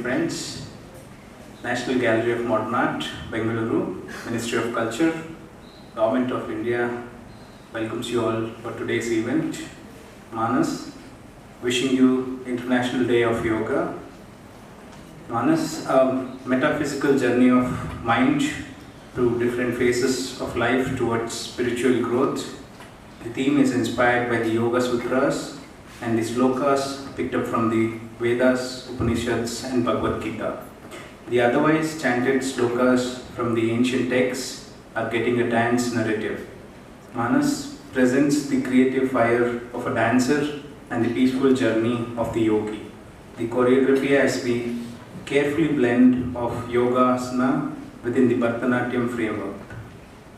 dear friends, National Gallery of Modern Art, Bengaluru, Ministry of Culture, Government of India welcomes you all for today's event. MANAS, wishing you International Day of Yoga. MANAS, a metaphysical journey of mind through different phases of life towards spiritual growth. The theme is inspired by the Yogasutras and the slokas picked up from the Vedas, Upanishads and Bhagwat Gita. The otherwise chanted slokas from the ancient texts are getting a dance narrative. MANAS presents the creative fire of a dancer and the peaceful journey of the yogi. The choreography has been carefully blend of Yogasana within the Bharatnatyam framework.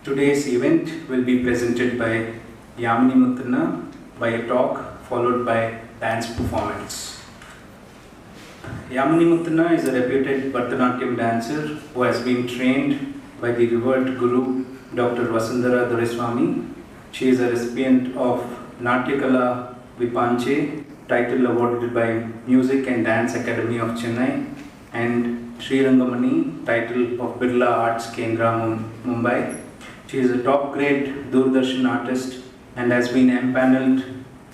Today's event will be presented by Yamini Muthanna by a talk followed by dance performance. Yamini Muthanna is a reputed Bharatnatyam dancer who has been trained by the revered Guru Dr. Vasundhara Doraiswamy. She is a recipient of Natyakala Vipanche, title awarded by Music and Dance Academy of Chennai, and Sri Rangamani, title of Birla Arts Kendra, Mumbai. She is a top grade Doordarshan artist and has been empaneled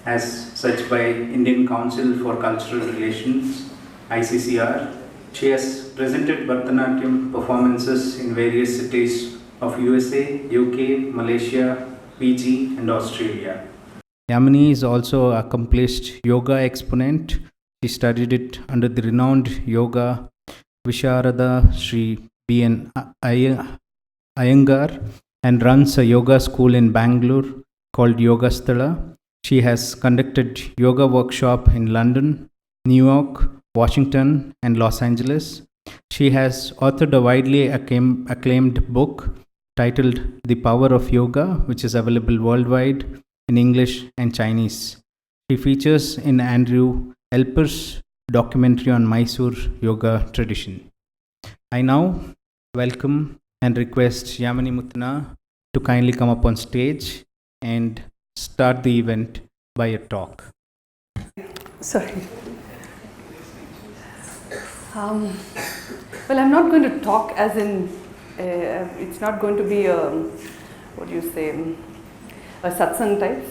as such by Indian Council for Cultural Relations, ICCR. She has presented Bharatnatyam performances in various cities of USA, UK, Malaysia, Fiji and Australia. Yamini is also an accomplished yoga exponent. She studied it under the renowned yoga Visharada Sri B.N. Iyengar and runs a yoga school in Bangalore called Yogasutras. She has conducted yoga workshop in London, New York, Washington and Los Angeles. She has authored a widely acclaimed book titled The Power of Yoga, which is available worldwide in English and Chinese. She features in Andrew Elper's documentary on Mysore yoga tradition. I now welcome and request Yamini Muthanna to kindly come up on stage and start the event by a talk. Sorry. Well, I'm not going to talk as in, it's not going to be a satsang type.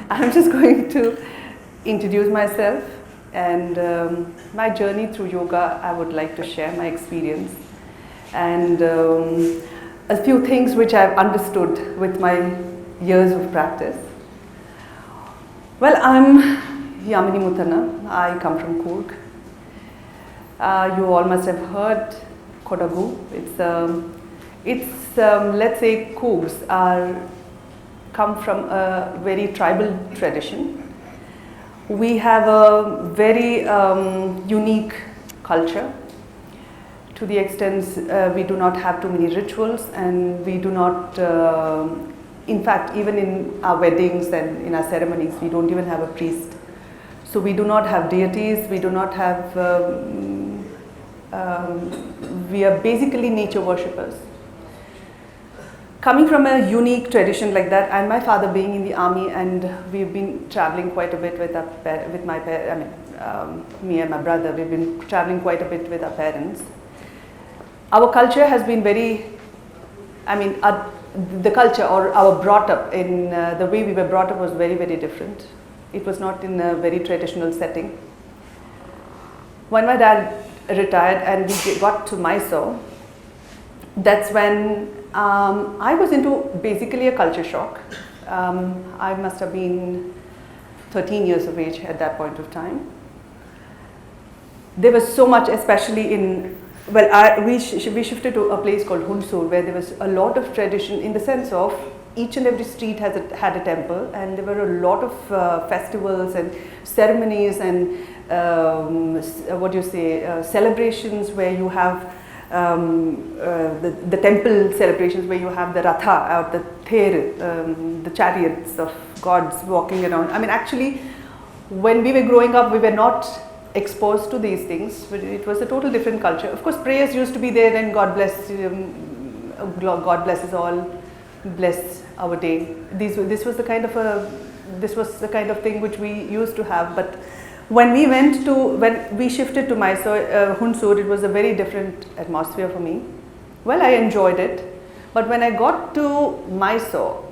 I'm just going to introduce myself and my journey through yoga. I would like to share my experience and a few things which I've understood with my years of practice. Well, I'm Yamini Muthanna. I come from Coorg. You all must have heard Kodagu. Let's say Coorgs come from a very tribal tradition. We have a very unique culture to the extent we do not have too many rituals and we do not, in fact, even in our weddings and in our ceremonies, we don't even have a priest. So we do not have deities, we do not have, we are basically nature worshippers. Coming from a unique tradition like that, and my father being in the army, and we've been traveling quite a bit with me and my brother, we've been traveling quite a bit with our parents. Our culture has been very, the culture or our brought up in the way we were brought up was very, very different. It was not in a very traditional setting. When my dad retired and we got to Mysore, that's when I was into basically a culture shock. I must have been 13 years of age at that point of time. There was so much, especially in, we shifted to a place called Hunsur where there was a lot of tradition in the sense of each and every street had a temple and there were a lot of festivals and ceremonies and celebrations where you have the temple celebrations where you have the ratha, the ther, the chariots of gods walking around. Actually, when we were growing up, we were not exposed to these things. It was a total different culture. Of course, prayers used to be there and God bless, God bless us all, bless our day. This was the kind of thing which we used to have, but when we shifted to Mysore, Hunsur, it was a very different atmosphere for me. Well, I enjoyed it, but when I got to Mysore,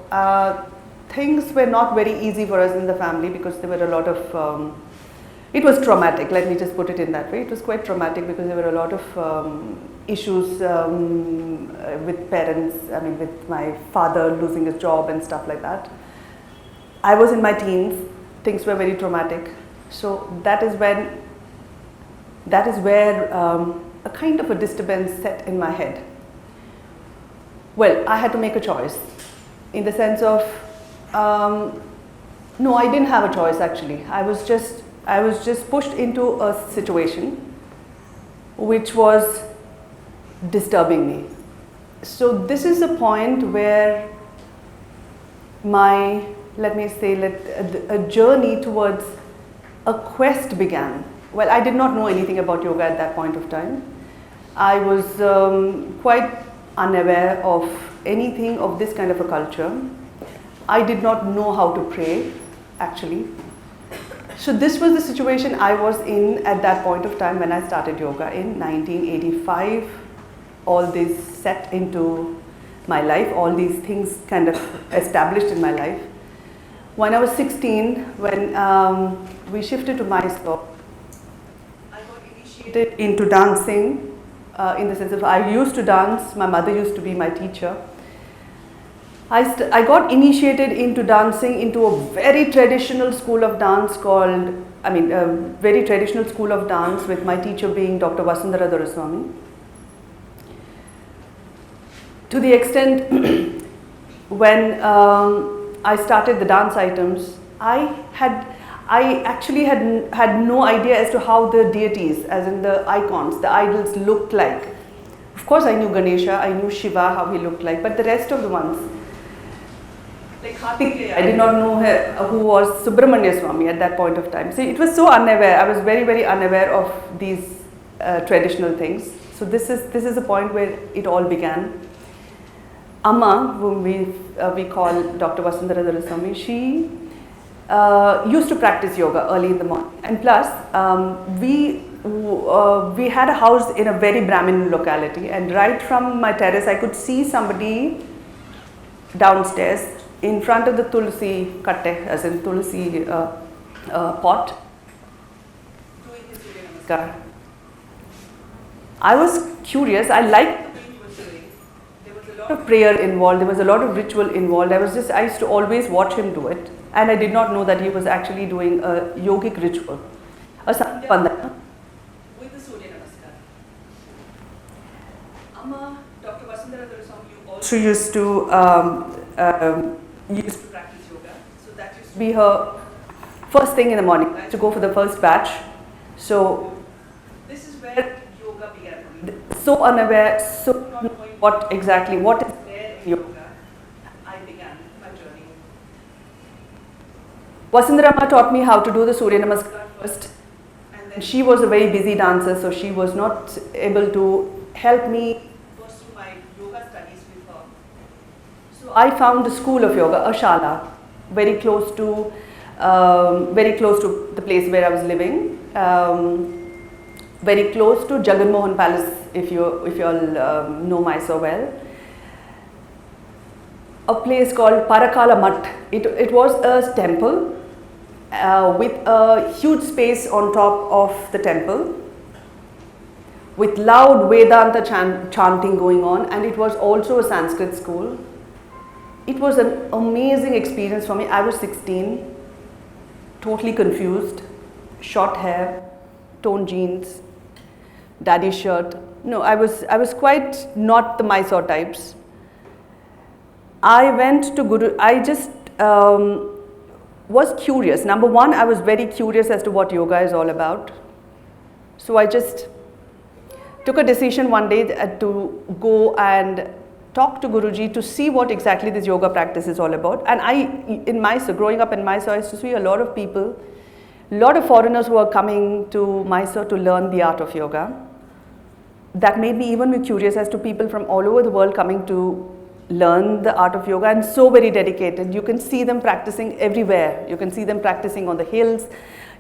things were not very easy for us in the family because there were a lot of, it was traumatic, let me just put it in that way. It was quite traumatic because there were a lot of issues with parents, with my father losing his job and stuff like that. I was in my teens, things were very traumatic. So that is where a kind of a disturbance set in my head. Well, I had to make a choice in the sense of, no, I didn't have a choice actually. I was just pushed into a situation which was disturbing me. So this is a point where my, a journey towards a quest began. Well, I did not know anything about yoga at that point of time. I was quite unaware of anything of this kind of a culture. I did not know how to pray, actually. So this was the situation I was in at that point of time when I started yoga in 1985. All this set into my life, all these things kind of established in my life. When I was 16, when we shifted to Mysore, I got initiated into dancing in the sense of I used to dance, my mother used to be my teacher. I got initiated into dancing into a very traditional school of dance very traditional school of dance with my teacher being Dr. Vasundhara Doraswamy. To the extent when I started the dance items, I actually had no idea as to how the deities, as in the icons, the idols looked like. Of course I knew Ganesha, I knew Shiva, how he looked like, but the rest of the ones, like Kartikeya, I did not know who was Subramanya Swami at that point of time. See, it was so unaware, I was very, very unaware of these traditional things. So this is the point where it all began. Amma, whom we call Dr. Vasundhara Doraswamy, she used to practice yoga early in the morning. And plus, we had a house in a very Brahmin locality, and right from my terrace I could see somebody downstairs in front of the tulsi katte, as in tulsi pot, doing his Surya Namaskar. I was curious, I liked the way he was doing. There was a lot of prayer involved, there was a lot of ritual involved. I used to always watch him do it, and I did not know that he was actually doing a yogic ritual, a Sandhya Vandana with the Surya Namaskar. Amma, Dr. Vasundhara Doraswamy also used to practice yoga, so that used to be her first thing in the morning, to go for the first batch. So this is where yoga began for me. So unaware, so not knowing what is there in yoga, I began my journey. Vasundhara Amma taught me how to do the Surya Namaskar first, and then she was a very busy dancer, so she was not able to help me pursue my yoga studies with her. So I found a school of yoga, a shala, very close to the place where I was living, very close to Jagan Mohan Palace, if you all know Mysore well. A place called Parakala Mutt. It was a temple with a huge space on top of the temple, with loud Vedanta chanting going on, and it was also a Sanskrit school. It was an amazing experience for me. I was 16, totally confused, short hair, torn jeans, daddy shirt. No, I was quite not the Mysore types. I went to Guru, I just was curious. Number one, I was very curious as to what yoga is all about. So I just took a decision one day to go and talk to Guruji to see what exactly this yoga practice is all about. And in Mysore, growing up in Mysore, I used to see a lot of people, a lot of foreigners who are coming to Mysore to learn the art of yoga. That made me even more curious as to people from all over the world coming to learn the art of yoga, and so very dedicated. You can see them practicing everywhere. You can see them practicing on the hills.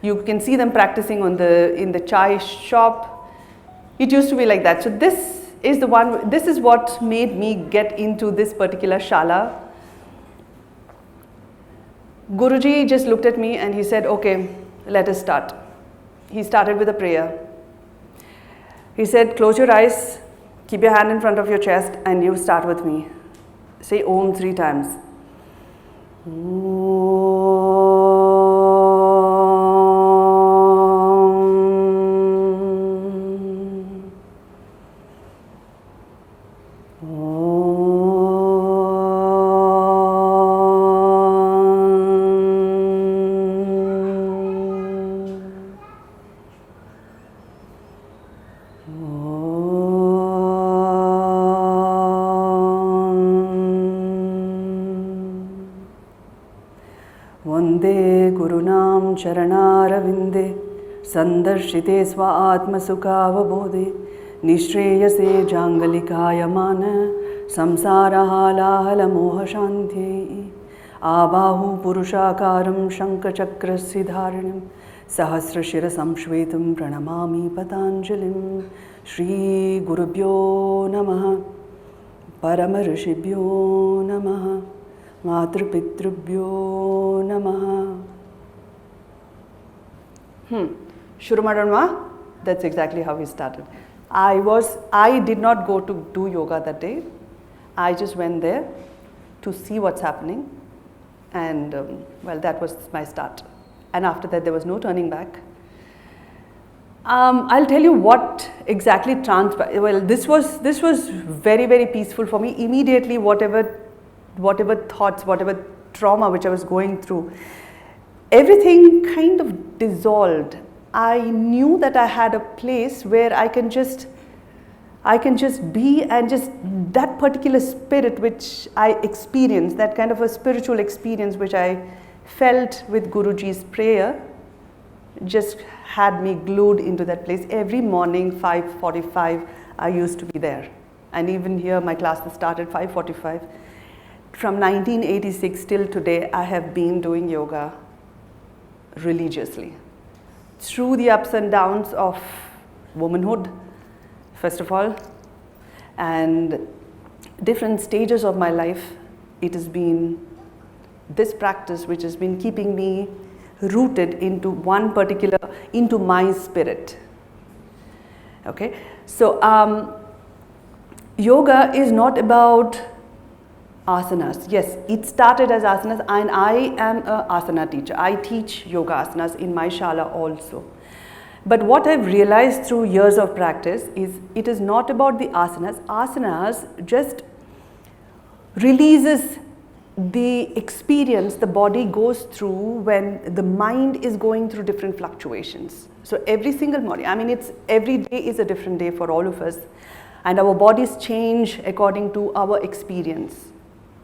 You can see them practicing in the chai shop. It used to be like that. So this is what made me get into this particular shala. Guruji just looked at me and he said, okay, let us start. He started with a prayer. He said, close your eyes, keep your hand in front of your chest, and you start with me. Say Om 3 times. चरणारविंदे संदर्शिते स्व आत्मसुखावबोधे निश्रेयसे जांगलिकायमान संसारहालाहलमोहशान्त्यै आबाहु पुरुषाकारं शङ्खचक्रस्य धारिणं सहस्रशिरसंश्वेतं प्रणमामि पताञ्जलिं श्रीगुरुभ्यो नमः परमऋषिभ्यो नमः मातृपितृभ्यो नमः. Shuru Madanwa, that's exactly how we started. I did not go to do yoga that day. I just went there to see what's happening, and that was my start. And after that, there was no turning back. I'll tell you what exactly transpired. Well, this was very, very peaceful for me. Immediately, whatever thoughts, whatever trauma which I was going through, everything kind of dissolved. I knew that I had a place where I can just be, and just that particular spirit which I experienced, that kind of a spiritual experience which I felt with Guruji's prayer, just had me glued into that place. Every morning, 5:45, I used to be there. And even here, my classes started 5:45. From 1986 till today, I have been doing yoga religiously. Through the ups and downs of womanhood, first of all, and different stages of my life, it has been this practice which has been keeping me rooted into into my spirit. Okay, so yoga is not about asanas. Yes, it started as asanas, and I am an asana teacher. I teach yoga asanas in my shala also. But what I've realized through years of practice is it is not about the asanas. Asanas just releases the experience the body goes through when the mind is going through different fluctuations. So every single morning, every day is a different day for all of us, and our bodies change according to our experience.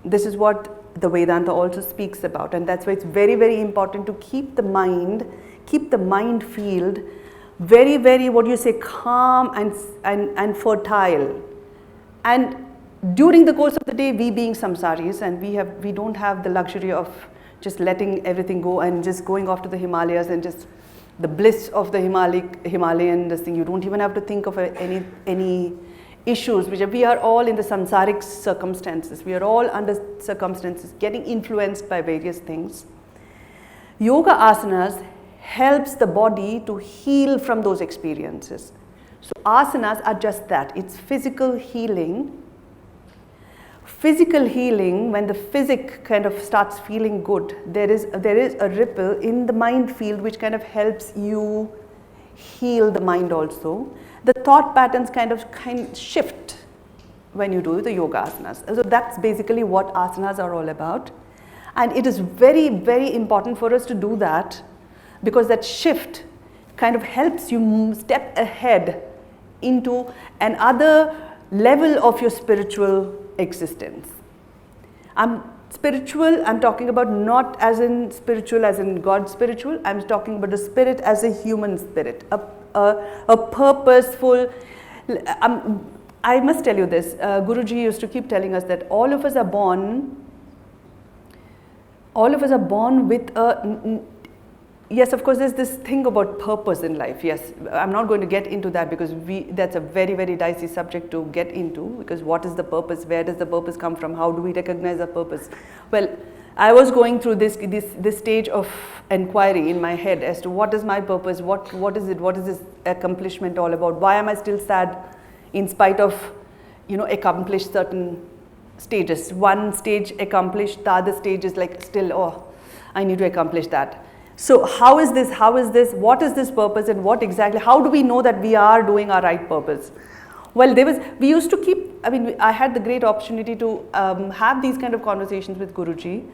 This is what the Vedanta also speaks about, and that's why it's very, very important to keep the mind field very, very, calm and fertile. And during the course of the day, we being samsaris, and we don't have the luxury of just letting everything go and just going off to the Himalayas and just the bliss of the Himalayan this thing. You don't even have to think of any issues, we are all in the samsaric circumstances. We are all under circumstances getting influenced by various things. Yoga asanas helps the body to heal from those experiences. So asanas are just that. It's physical healing. Physical healing, when the physic kind of starts feeling good, there is a ripple in the mind field which kind of helps you heal the mind also. The thought patterns kind of shift when you do the yoga asanas. So that's basically what asanas are all about. And it is very, very important for us to do that, because that shift kind of helps you step ahead into another level of your spiritual existence. I'm talking about not as in spiritual as in God spiritual. I'm talking about the spirit as a human spirit, a purposeful. I must tell you this, Guruji used to keep telling us that all of us are born with yes, of course, there's this thing about purpose in life. Yes, I'm not going to get into that because that's a very, very dicey subject to get into, because what is the purpose? Where does the purpose come from? How do we recognize a purpose? Well, I was going through this stage of inquiry in my head as to what is my purpose, what is it, what is this accomplishment all about? Why am I still sad in spite of, accomplished certain stages? One stage accomplished, the other stage is like still, oh, I need to accomplish that. So how is this, what is this purpose, and what exactly, how do we know that we are doing our right purpose? Well, we used to keep, I had the great opportunity to have these kind of conversations with Guruji.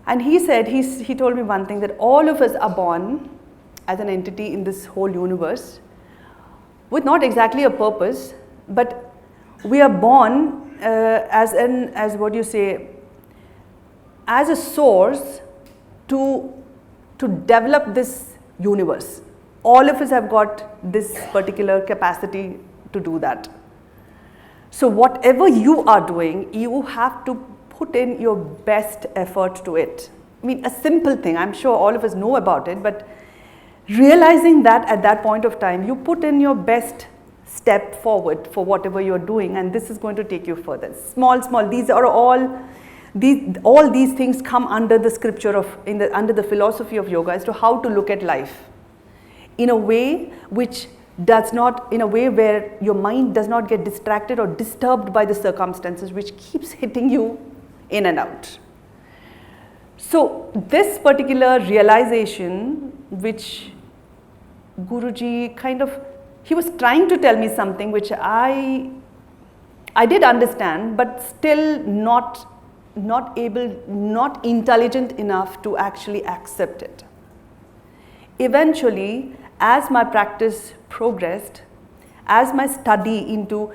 And he said, he told me one thing, that all of us are born as an entity in this whole universe with not exactly a purpose, but we are born as a source to develop this universe. All of us have got this particular capacity to do that. So whatever you are doing, you have to put in your best effort to it. A simple thing, I'm sure all of us know about it, but realizing that at that point of time, you put in your best step forward for whatever you're doing, and this is going to take you further. Small, these are all these things come under the scripture under the philosophy of yoga as to how to look at life in a way where your mind does not get distracted or disturbed by the circumstances which keeps hitting you in and out. So this particular realization, which Guruji he was trying to tell me something which I did understand, but still not intelligent enough to actually accept it. Eventually, as my practice progressed, as my study into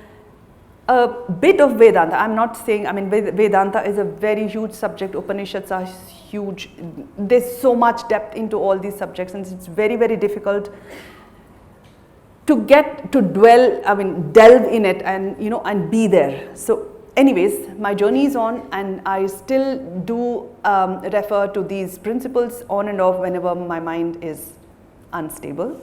a bit of Vedanta, I'm not saying, Vedanta is a very huge subject, Upanishads are huge, there's so much depth into all these subjects, and it's very, very difficult to delve in it and be there. So anyways, my journey is on, and I still do refer to these principles on and off whenever my mind is unstable.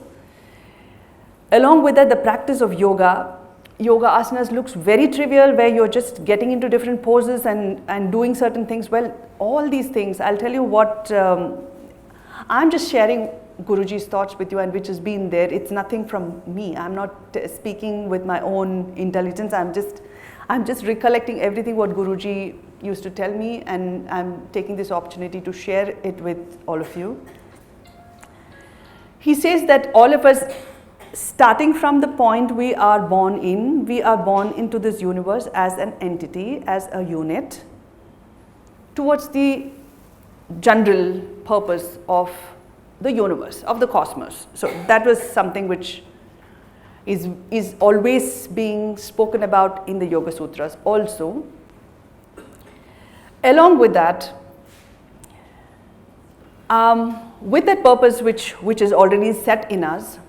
Along with that, the practice of yoga asanas looks very trivial, where you're just getting into different poses and doing certain things. Well, all these things, I'll tell you what, I'm just sharing Guruji's thoughts with you, and which has been there. It's nothing from me. I'm not speaking with my own intelligence. I'm just recollecting everything what Guruji used to tell me, and I'm taking this opportunity to share it with all of you. He says that all of us, starting from the point we are born into this universe as an entity, as a unit, towards the general purpose of the universe, of the cosmos. So that was something which is always being spoken about in the Yogasutras also. Along with that, with that purpose which is already set in us,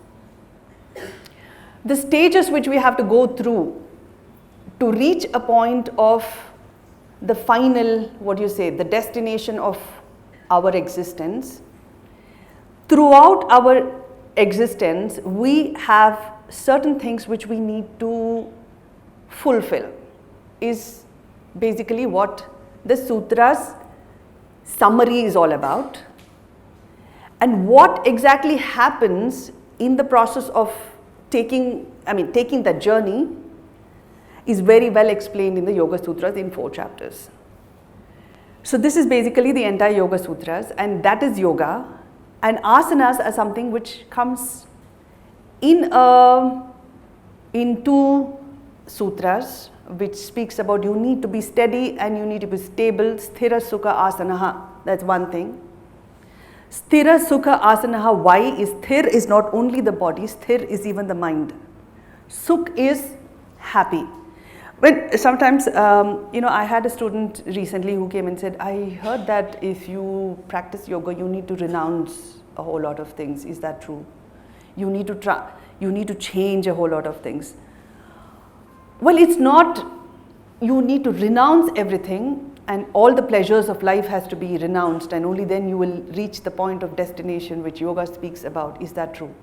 the stages which we have to go through to reach a point of the final, the destination of our existence. Throughout our existence, we have certain things which we need to fulfill, is basically what the sutras summary is all about. And what exactly happens in the process of taking that journey is very well explained in the Yogasutras in 4 chapters. So this is basically the entire Yogasutras, and that is yoga. And asanas are something which comes in 2 sutras, which speaks about you need to be steady and you need to be stable. Sthira sukha asanaha, that's one thing. Sthira sukha asanaha, why is sthir is not only the body, sthir is even the mind. Sukh is happy. But sometimes, I had a student recently who came and said, I heard that if you practice yoga, you need to renounce a whole lot of things. Is that true? You need to change a whole lot of things. Well, it's not you need to renounce everything. and all the pleasures of life has to be renounced, and only then you will reach the point of destination which yoga speaks about. Is that true?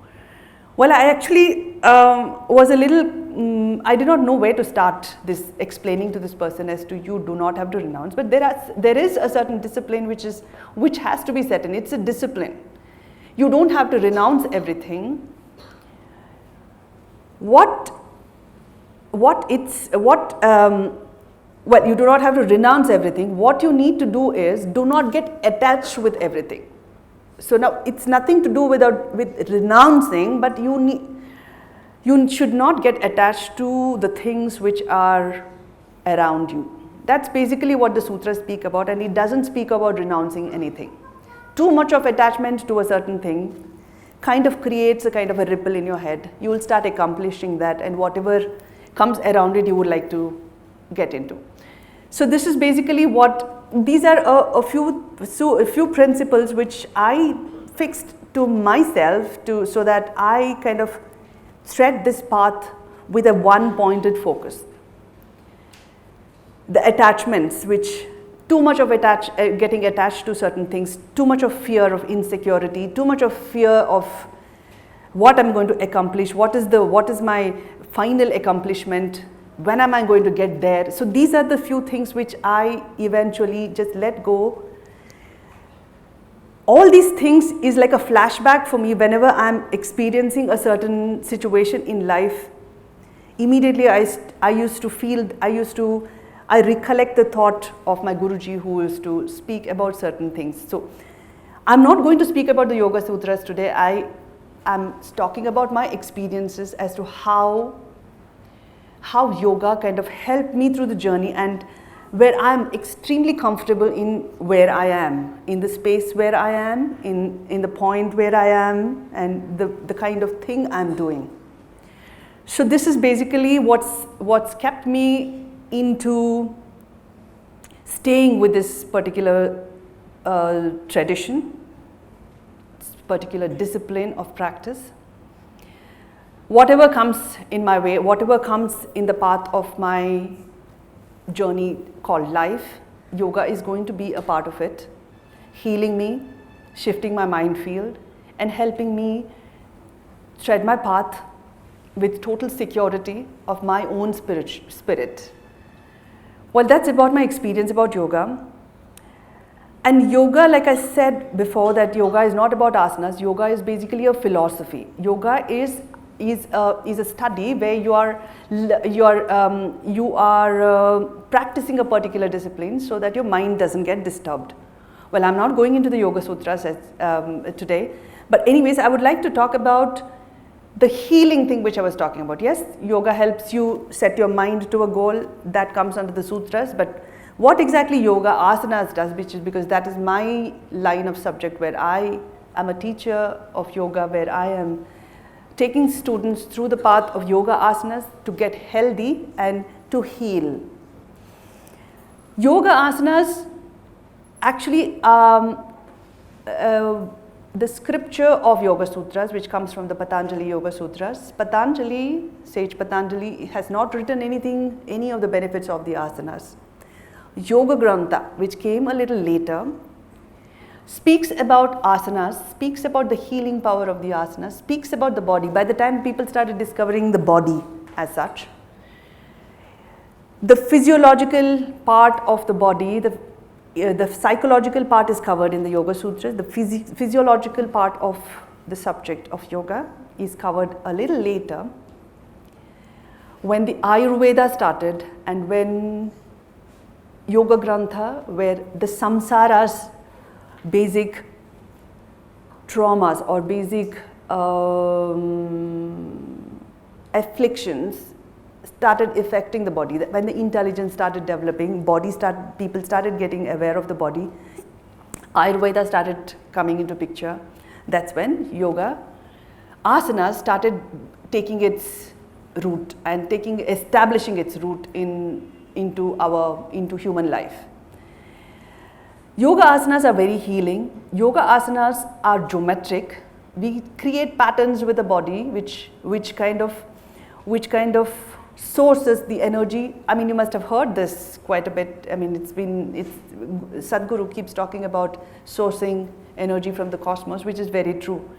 Well, I actually was a little, I did not know where to start this explaining to this person as to you do not have to renounce, but there is a certain discipline which has to be set in. It's a discipline. You don't have to renounce everything. Well, you do not have to renounce everything. What you need to do is do not get attached with everything. So now it's nothing to do with renouncing, but you should not get attached to the things which are around you. That's basically what the sutras speak about, and it doesn't speak about renouncing anything. Too much of attachment to a certain thing kind of creates a kind of a ripple in your head. You will start accomplishing that, and whatever comes around it you would like to get into. So this is basically these are a few principles which I fixed to myself so that I kind of tread this path with a one-pointed focus. The attachments, which too much of getting attached to certain things, too much of fear of insecurity, too much of fear of what I'm going to accomplish, what is my final accomplishment, when am I going to get there? So these are the few things which I eventually just let go. All these things is like a flashback for me whenever I'm experiencing a certain situation in life. Immediately I recollect the thought of my Guruji who used to speak about certain things. So I'm not going to speak about the Yogasutras today. I am talking about my experiences as to how yoga kind of helped me through the journey, and where I'm extremely comfortable in where I am, in the space where I am, in the point where I am, and the kind of thing I'm doing. So this is basically what's kept me into staying with this particular tradition, this particular discipline of practice. Whatever comes in my way, whatever comes in the path of my journey called life, yoga is going to be a part of it, healing me, shifting my mind field, and helping me tread my path with total security of my own spirit. Well, that's about my experience about yoga. And yoga, like I said before, that yoga is not about asanas. Yoga is basically a philosophy. Yoga is a study where you are practicing a particular discipline so that your mind doesn't get disturbed. Well, I'm not going into the Yogasutras today, but anyways, I would like to talk about the healing thing which I was talking about. Yes, yoga helps you set your mind to a goal, that comes under the sutras, but what exactly yoga asanas does, which is because that is my line of subject, where I am a teacher of yoga, where I am taking students through the path of yoga asanas to get healthy and to heal. Yoga asanas actually, the scripture of Yogasutras, which comes from the Patanjali Yogasutras, Sage Patanjali has not written any of the benefits of the asanas. Yoga Grantha, which came a little later, speaks about asanas, speaks about the healing power of the asanas, speaks about the body. By the time people started discovering the body as such, the physiological part of the body, the psychological part is covered in the Yoga Sutras. The physiological part of the subject of yoga is covered a little later, when the Ayurveda started and when Yoga Grantha, where the samsara's basic traumas or basic afflictions started affecting the body. When the intelligence started developing, people started getting aware of the body, Ayurveda started coming into picture. That's when yoga asanas started taking its root and establishing its root into human life. Yoga asanas are very healing. Yoga asanas are geometric. We create patterns with the body which kind of sources the energy. I mean, you must have heard this quite a bit. I mean, Sadhguru keeps talking about sourcing energy from the cosmos, which is very true.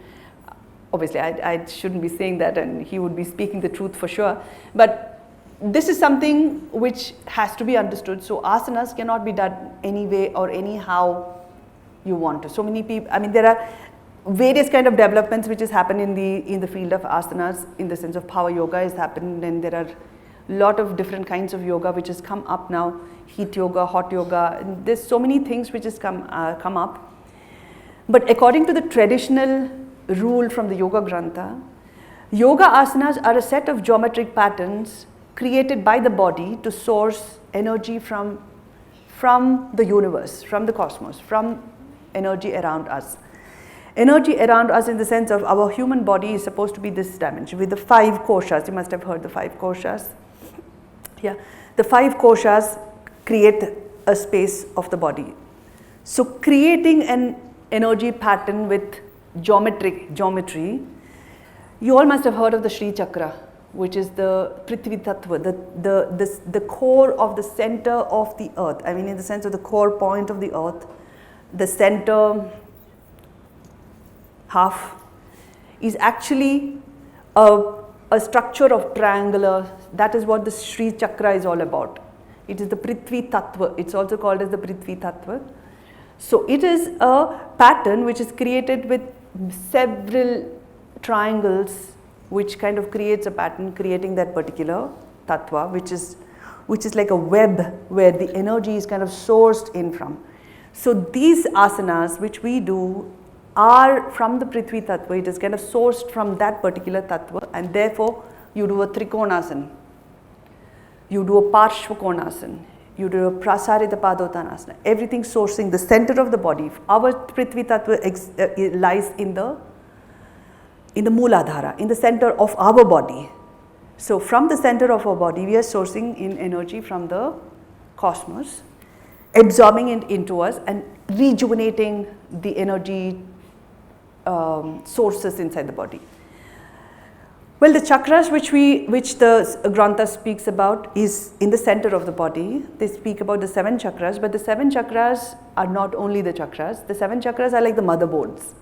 Obviously, I shouldn't be saying that, and he would be speaking the truth for sure. But this is something which has to be understood. So asanas cannot be done any way or anyhow you want to. So many people, I mean, there are various kind of developments which has happened in the field of asanas, in the sense of power yoga has happened, and there are a lot of different kinds of yoga which has come up now, heat yoga, hot yoga, and there's so many things which has come up. But according to the traditional rule from the Yoga Grantha, yoga asanas are a set of geometric patterns created by the body to source energy from the universe, from the cosmos, from energy around us. Energy around us in the sense of our human body is supposed to be this dimension with the 5 koshas. You must have heard the 5 koshas. Yeah, the 5 koshas create a space of the body. So creating an energy pattern with geometry, you all must have heard of the Sri Chakra, which is the Prithvi Tattva, the core of the center of the earth. I mean, in the sense of the core point of the earth, the center half is actually a structure of triangular. That is what the Sri Chakra is all about. It is the Prithvi Tattva. It's also called as the Prithvi Tattva. So it is a pattern which is created with several triangles, which kind of creates a pattern creating that particular tattva, which is like a web where the energy is kind of sourced in from. So these asanas which we do are from the Prithvi Tattva. It is kind of sourced from that particular Tattva, and therefore you do a Trikonasana, you do a Parshvakonasana, you do a Prasarita Padottanasana, everything sourcing the center of the body. Our Prithvi Tattva lies in the Mooladhara, in the center of our body. So from the center of our body, we are sourcing in energy from the cosmos, absorbing it into us and rejuvenating the energy sources inside the body. Well, the chakras which the Grantha speaks about is in the center of the body. They speak about the 7 chakras, but the 7 chakras are not only the chakras. The 7 chakras are like the motherboards,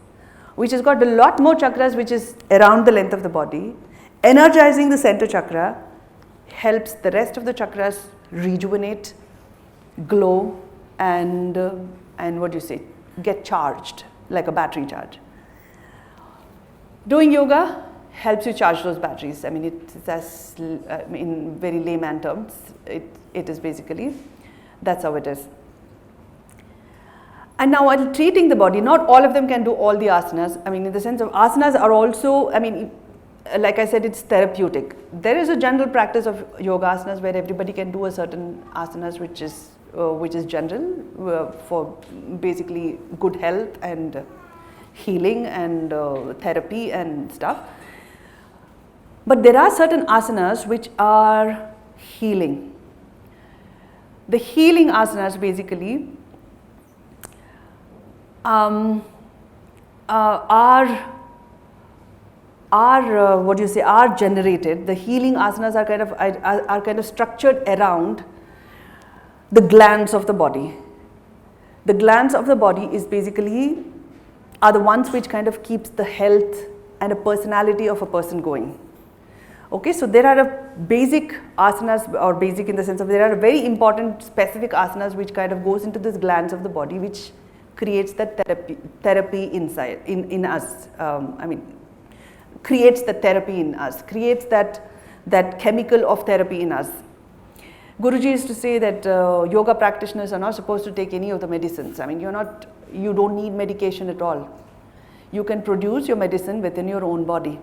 which has got a lot more chakras which is around the length of the body. Energizing the center chakra helps the rest of the chakras rejuvenate, glow, and what do you say, get charged like a battery charge. Doing yoga helps you charge those batteries. I mean, it's as in very layman terms, it is basically, that's how it is. And now while treating the body, not all of them can do all the asanas. I mean, in the sense of asanas are also, I mean, like I said, it's therapeutic. There is a general practice of yoga asanas where everybody can do a certain asanas which is general for basically good health and healing and therapy and stuff. But there are certain asanas which are healing. The healing asanas basically are generated. The healing asanas are kind of structured around the glands of the body. The glands of the body is basically are the ones which kind of keeps the health and a personality of a person going. Okay, so there are a basic asanas, or basic in the sense of there are very important specific asanas which kind of goes into these glands of the body, which creates that therapy inside in us. I mean, creates the therapy in us, creates that chemical of therapy in us. Guruji used to say that yoga practitioners are not supposed to take any of the medicines. I mean, you don't need medication at all. You can produce your medicine within your own body.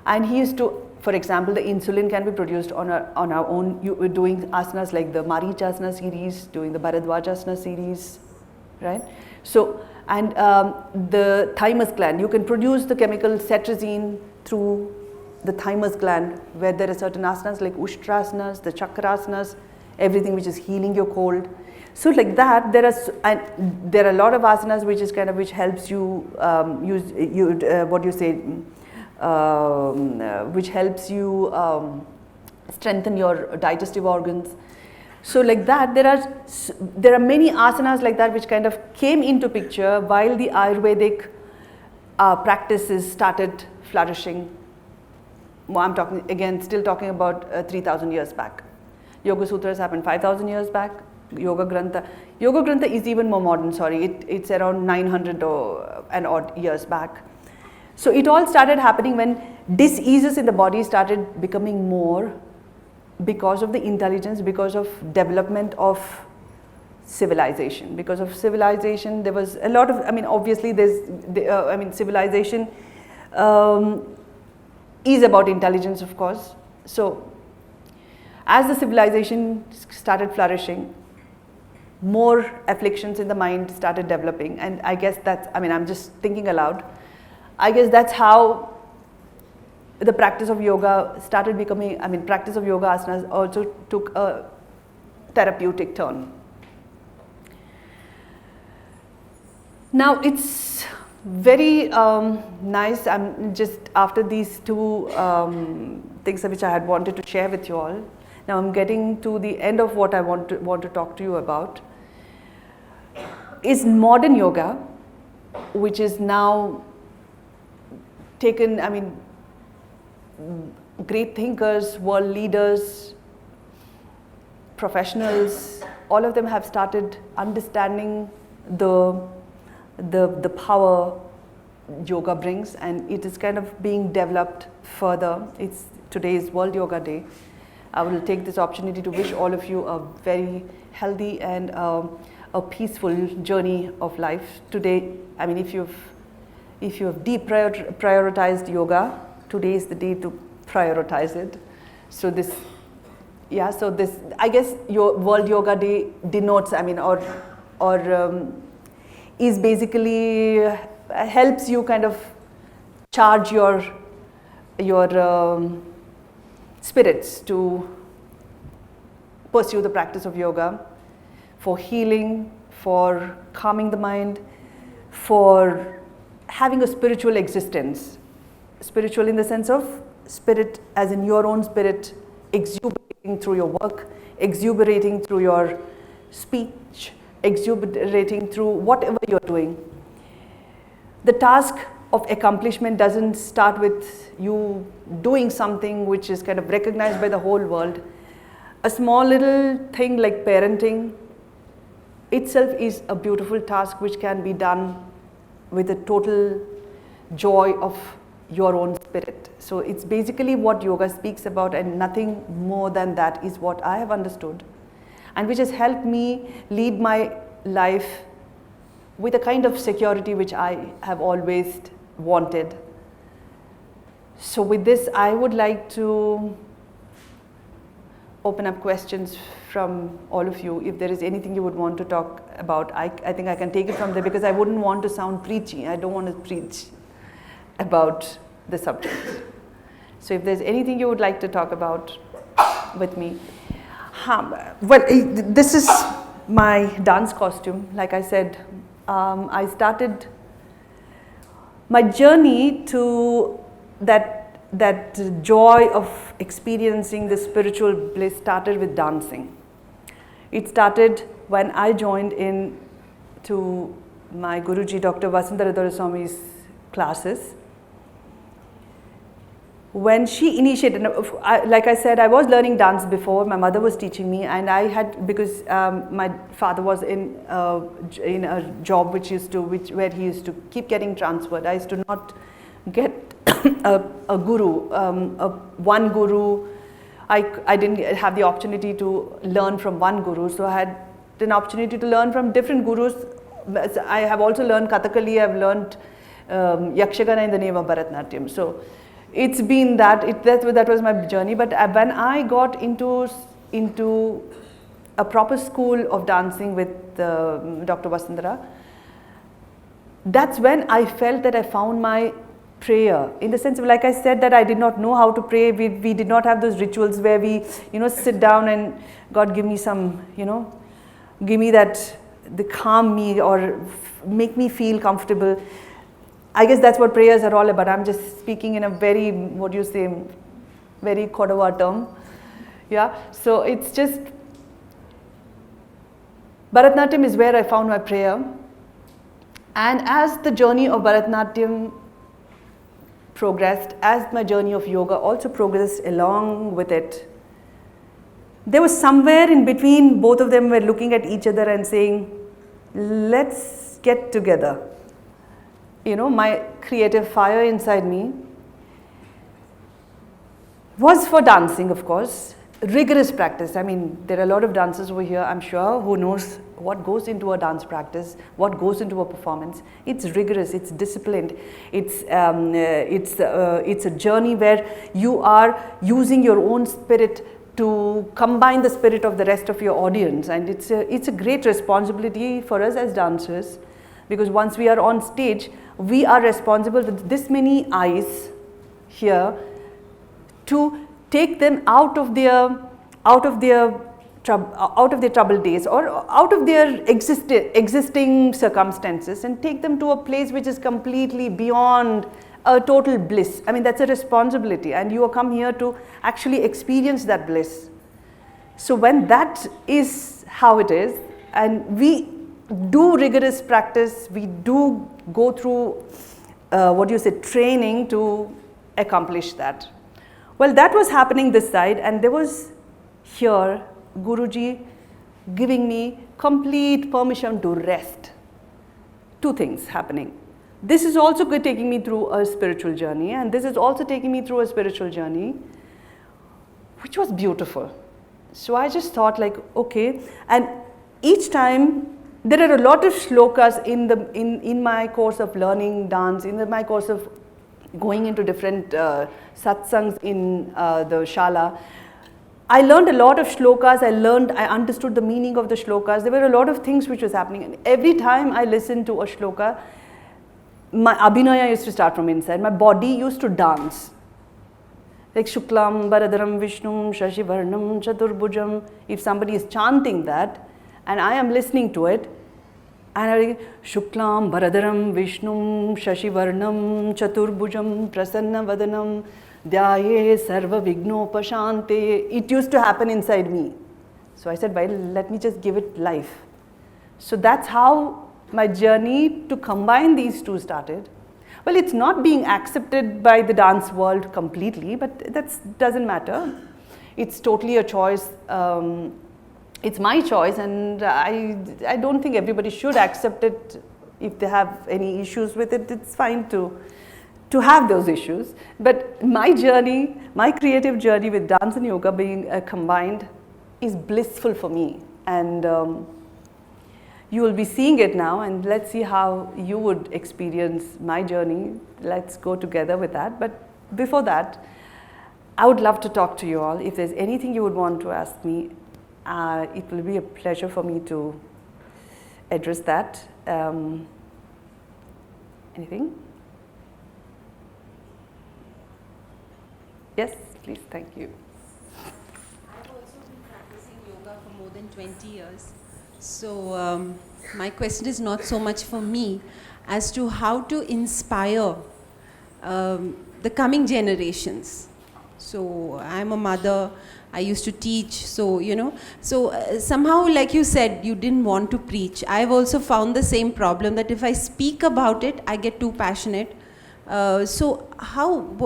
And he used to, for example, the insulin can be produced on our own. You doing asanas like the Marichasana series, doing the Bharadwajasana series, right? So, and the thymus gland, you can produce the chemical cetirizine through the thymus gland, where there are certain asanas like Ushtrasanas, the Chakrasanas, everything which is healing your cold. So like that, there are a lot of asanas which helps you which helps you strengthen your digestive organs. So like that, there are many asanas like that which kind of came into picture while the Ayurvedic practices started flourishing. Well, I'm talking again, still talking about 3,000 years back. Yogasutras happened 5,000 years back. Yoga Grantha is even more modern. Sorry, it's around 900 and odd years back. So it all started happening when diseases in the body started becoming more because of the intelligence, because of development of civilization. Because of civilization, there was a lot of, obviously civilization is about intelligence, of course. So as the civilization started flourishing, more afflictions in the mind started developing, and I guess that's, I'm just thinking aloud, I guess that's how the practice of yoga started becoming, practice of yoga asanas also took a therapeutic turn. Now it's very nice, I'm just after these two things which I had wanted to share with you all, now I'm getting to the end of what I want to talk to you about, is modern yoga, which is now taken, great thinkers, world leaders, professionals, all of them have started understanding the power yoga brings, and it is kind of being developed further. It's today's World Yoga Day. I will take this opportunity to wish all of you a very healthy and a peaceful journey of life. Today, if you have deprioritized yoga, today is the day to prioritize it. So this, I guess your World Yoga Day denotes, is basically helps you kind of charge your spirits to pursue the practice of yoga, for healing, for calming the mind, for having a spiritual existence. Spiritual in the sense of spirit as in your own spirit, exuberating through your work, exuberating through your speech, exuberating through whatever you're doing. The task of accomplishment doesn't start with you doing something which is kind of recognized by the whole world. A small little thing like parenting itself is a beautiful task which can be done with a total joy of your own spirit. So it's basically what yoga speaks about, and nothing more than that is what I have understood, and which has helped me lead my life with a kind of security which I have always wanted. So with this, I would like to open up questions from all of you. If there is anything you would want to talk about, I think I can take it from there, because I wouldn't want to sound preachy. I don't want to preach about the subject. So if there's anything you would like to talk about with me. Well, this is my dance costume. Like I said, I started my journey to that joy of experiencing the spiritual bliss started with dancing. It started when I joined in to my Guruji, Dr. Vasundhara Doraswami's classes. When she initiated, like I said, I was learning dance before. My mother was teaching me, and I had, because my father was in a job where he used to keep getting transferred. I used to not get a guru, one guru. I didn't have the opportunity to learn from one guru, so I had an opportunity to learn from different gurus. I have also learned Kathakali. I've learned Yakshagana in the name of Bharatnatyam. So it's been that was my journey. But when I got into a proper school of dancing with Dr. Vasundhara, that's when I felt that I found my prayer, in the sense of, like I said, that I did not know how to pray. We did not have those rituals where we sit down and God give me some, give me the calm me or make me feel comfortable. I guess that's what prayers are all about. I'm just speaking in a very, very Kodava term. Yeah, so it's just, Bharatnatyam is where I found my prayer. And as the journey of Bharatnatyam progressed, as my journey of yoga also progressed along with it, there was somewhere in between, both of them were looking at each other and saying, let's get together. You know, my creative fire inside me was for dancing, of course, rigorous practice. I mean, there are a lot of dancers over here, I'm sure, who knows what goes into a dance practice, what goes into a performance. It's rigorous, it's disciplined, it's a journey where you are using your own spirit to combine the spirit of the rest of your audience, and it's a great responsibility for us as dancers, because once we are on stage, we are responsible with this many eyes here to take them out of their troubled days or out of their existing circumstances and take them to a place which is completely beyond a total bliss. I mean, that's a responsibility, and you come here to actually experience that bliss. So when that is how it is, and we do rigorous practice, we do go through training to accomplish that. Well, that was happening this side, and there was here Guruji giving me complete permission to rest. Two things happening. This is also taking me through a spiritual journey, and this is also taking me through a spiritual journey, which was beautiful. So I just thought, like, okay, and each time there are a lot of slokas in my course of learning dance, in my course of going into different satsangs in the shala. I learned a lot of shlokas, I understood the meaning of the shlokas. There were a lot of things which was happening, and every time I listened to a shloka, my abhinaya used to start from inside. My body used to dance. Like Shuklam, Bharadaram, Vishnum, Shashivarnam, Chaturbhujam. If somebody is chanting that, and I am listening to it, and I Shuklam, Bharadaram, Vishnum, Shashivarnam, Chaturbhujam, Prasanna Vadanam, Dhyaye Sarva Vignopashante. It used to happen inside me. So I said, well, let me just give it life. So that's how my journey to combine these two started. Well, it's not being accepted by the dance world completely, but that doesn't matter. It's totally a choice. It's my choice, and I don't think everybody should accept it. If they have any issues with it, it's fine to have those issues. But my journey, my creative journey with dance and yoga being combined is blissful for me. And you will be seeing it now, and let's see how you would experience my journey. Let's go together with that. But before that, I would love to talk to you all. If there's anything you would want to ask me, it will be a pleasure for me to address that. Anything? Yes, please, thank you. I've also been practicing yoga for more than 20 years. So my question is not so much for me as to how to inspire the coming generations. So I'm a mother, I used to teach, so somehow, like you said, you didn't want to preach. I've also found the same problem, that if I speak about it, I get too passionate. So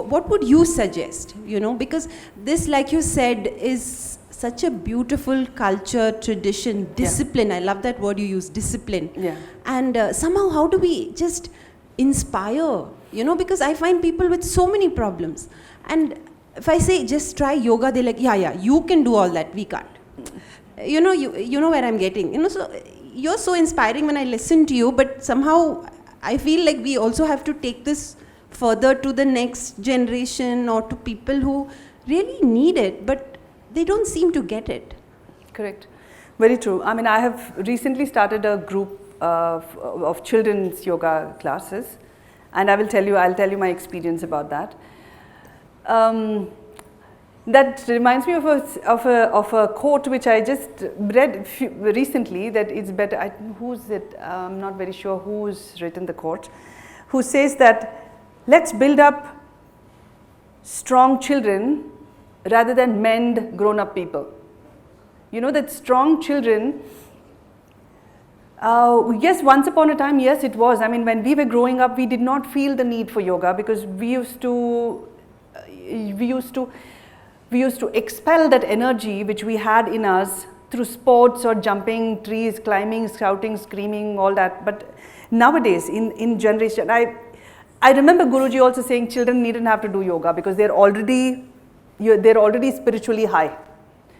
what would you suggest, because this, like you said, is such a beautiful culture, tradition, discipline. I love that word you use, discipline. Yeah. And somehow, how do we just inspire, because I find people with so many problems. And if I say, just try yoga, they're like, yeah, you can do all that, we can't. You know where I'm getting. So you're so inspiring when I listen to you, but somehow I feel like we also have to take this further to the next generation or to people who really need it, but they don't seem to get it. Correct. Very true. I mean, I have recently started a group of children's yoga classes, and I'll tell you my experience about that. That reminds me of a quote which I just read recently, that it's better. Who's it? I'm not very sure who's written the quote. Who says that let's build up strong children rather than mend grown-up people. You know that strong children, yes, once upon a time, yes, it was. I mean, when we were growing up, we did not feel the need for yoga because we used to expel that energy which we had in us through sports or jumping trees, climbing, shouting, screaming, all that. But nowadays, in generation, I remember Guruji also saying children needn't have to do yoga because they're already spiritually high.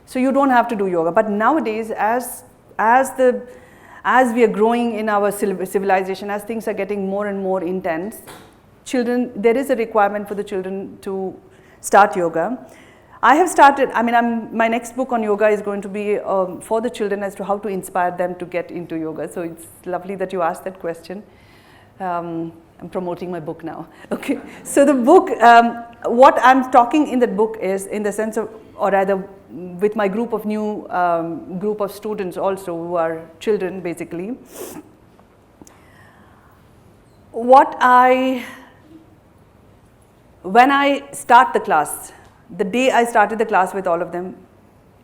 So you don't have to do yoga. But nowadays, as we are growing in our civilization, as things are getting more and more intense, there is a requirement for the children to start yoga. I have started, my next book on yoga is going to be for the children as to how to inspire them to get into yoga. So it's lovely that you asked that question. I'm promoting my book now. Okay, so the book, what I'm talking in that book is in the sense of, or rather with my group of new group of students also who are children basically. When I start the class, the day I started the class with all of them,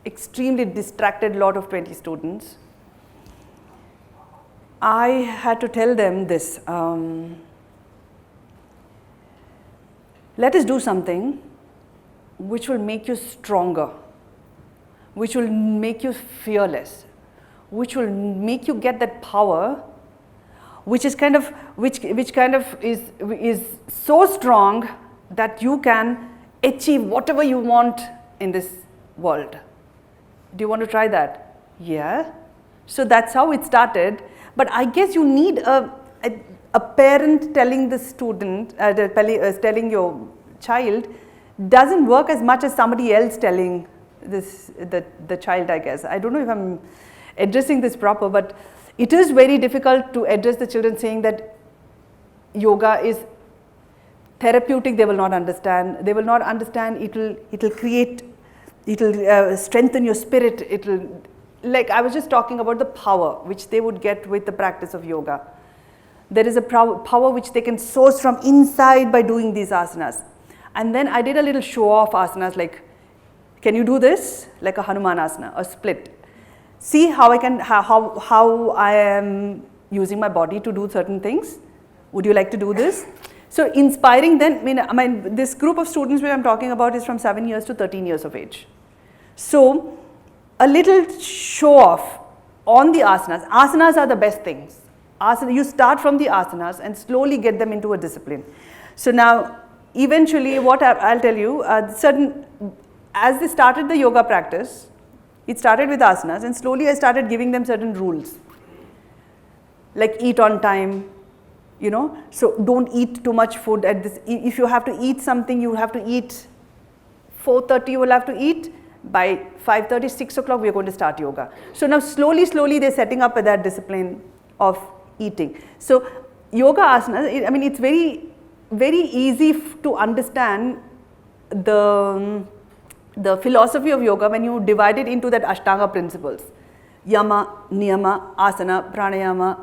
extremely distracted lot of 20 students, I had to tell them this, let us do something which will make you stronger, which will make you fearless, which will make you get that power, which is kind of is so strong that you can achieve whatever you want in this world. Do you want to try that? Yeah. So that's how it started. But I guess you need a parent telling the student, telling your child, doesn't work as much as somebody else telling the child, I guess. I don't know if I'm addressing this proper, but it is very difficult to address the children saying that yoga is therapeutic. They will not understand. They will not understand. It'll strengthen your spirit. Like I was just talking about the power which they would get with the practice of yoga. There is a power which they can source from inside by doing these asanas. And then I did a little show off asanas like, can you do this? Like a Hanuman asana, a split. See how I am using my body to do certain things. Would you like to do this? So inspiring them, this group of students which I'm talking about is from 7 years to 13 years of age. So a little show off on the asanas. Asanas are the best things. You start from the asanas and slowly get them into a discipline. So now eventually what I'll tell you, as they started the yoga practice, it started with asanas and slowly I started giving them certain rules. Like eat on time, so don't eat too much food at this. If you have to eat something, you have to eat 4:30 you will have to eat. By 5:30, 6 o'clock, we are going to start yoga. So now slowly they're setting up that discipline of eating. So yoga asanas, it's very, very easy to understand the philosophy of yoga when you divide it into that Ashtanga principles. Yama, Niyama, Asana, Pranayama,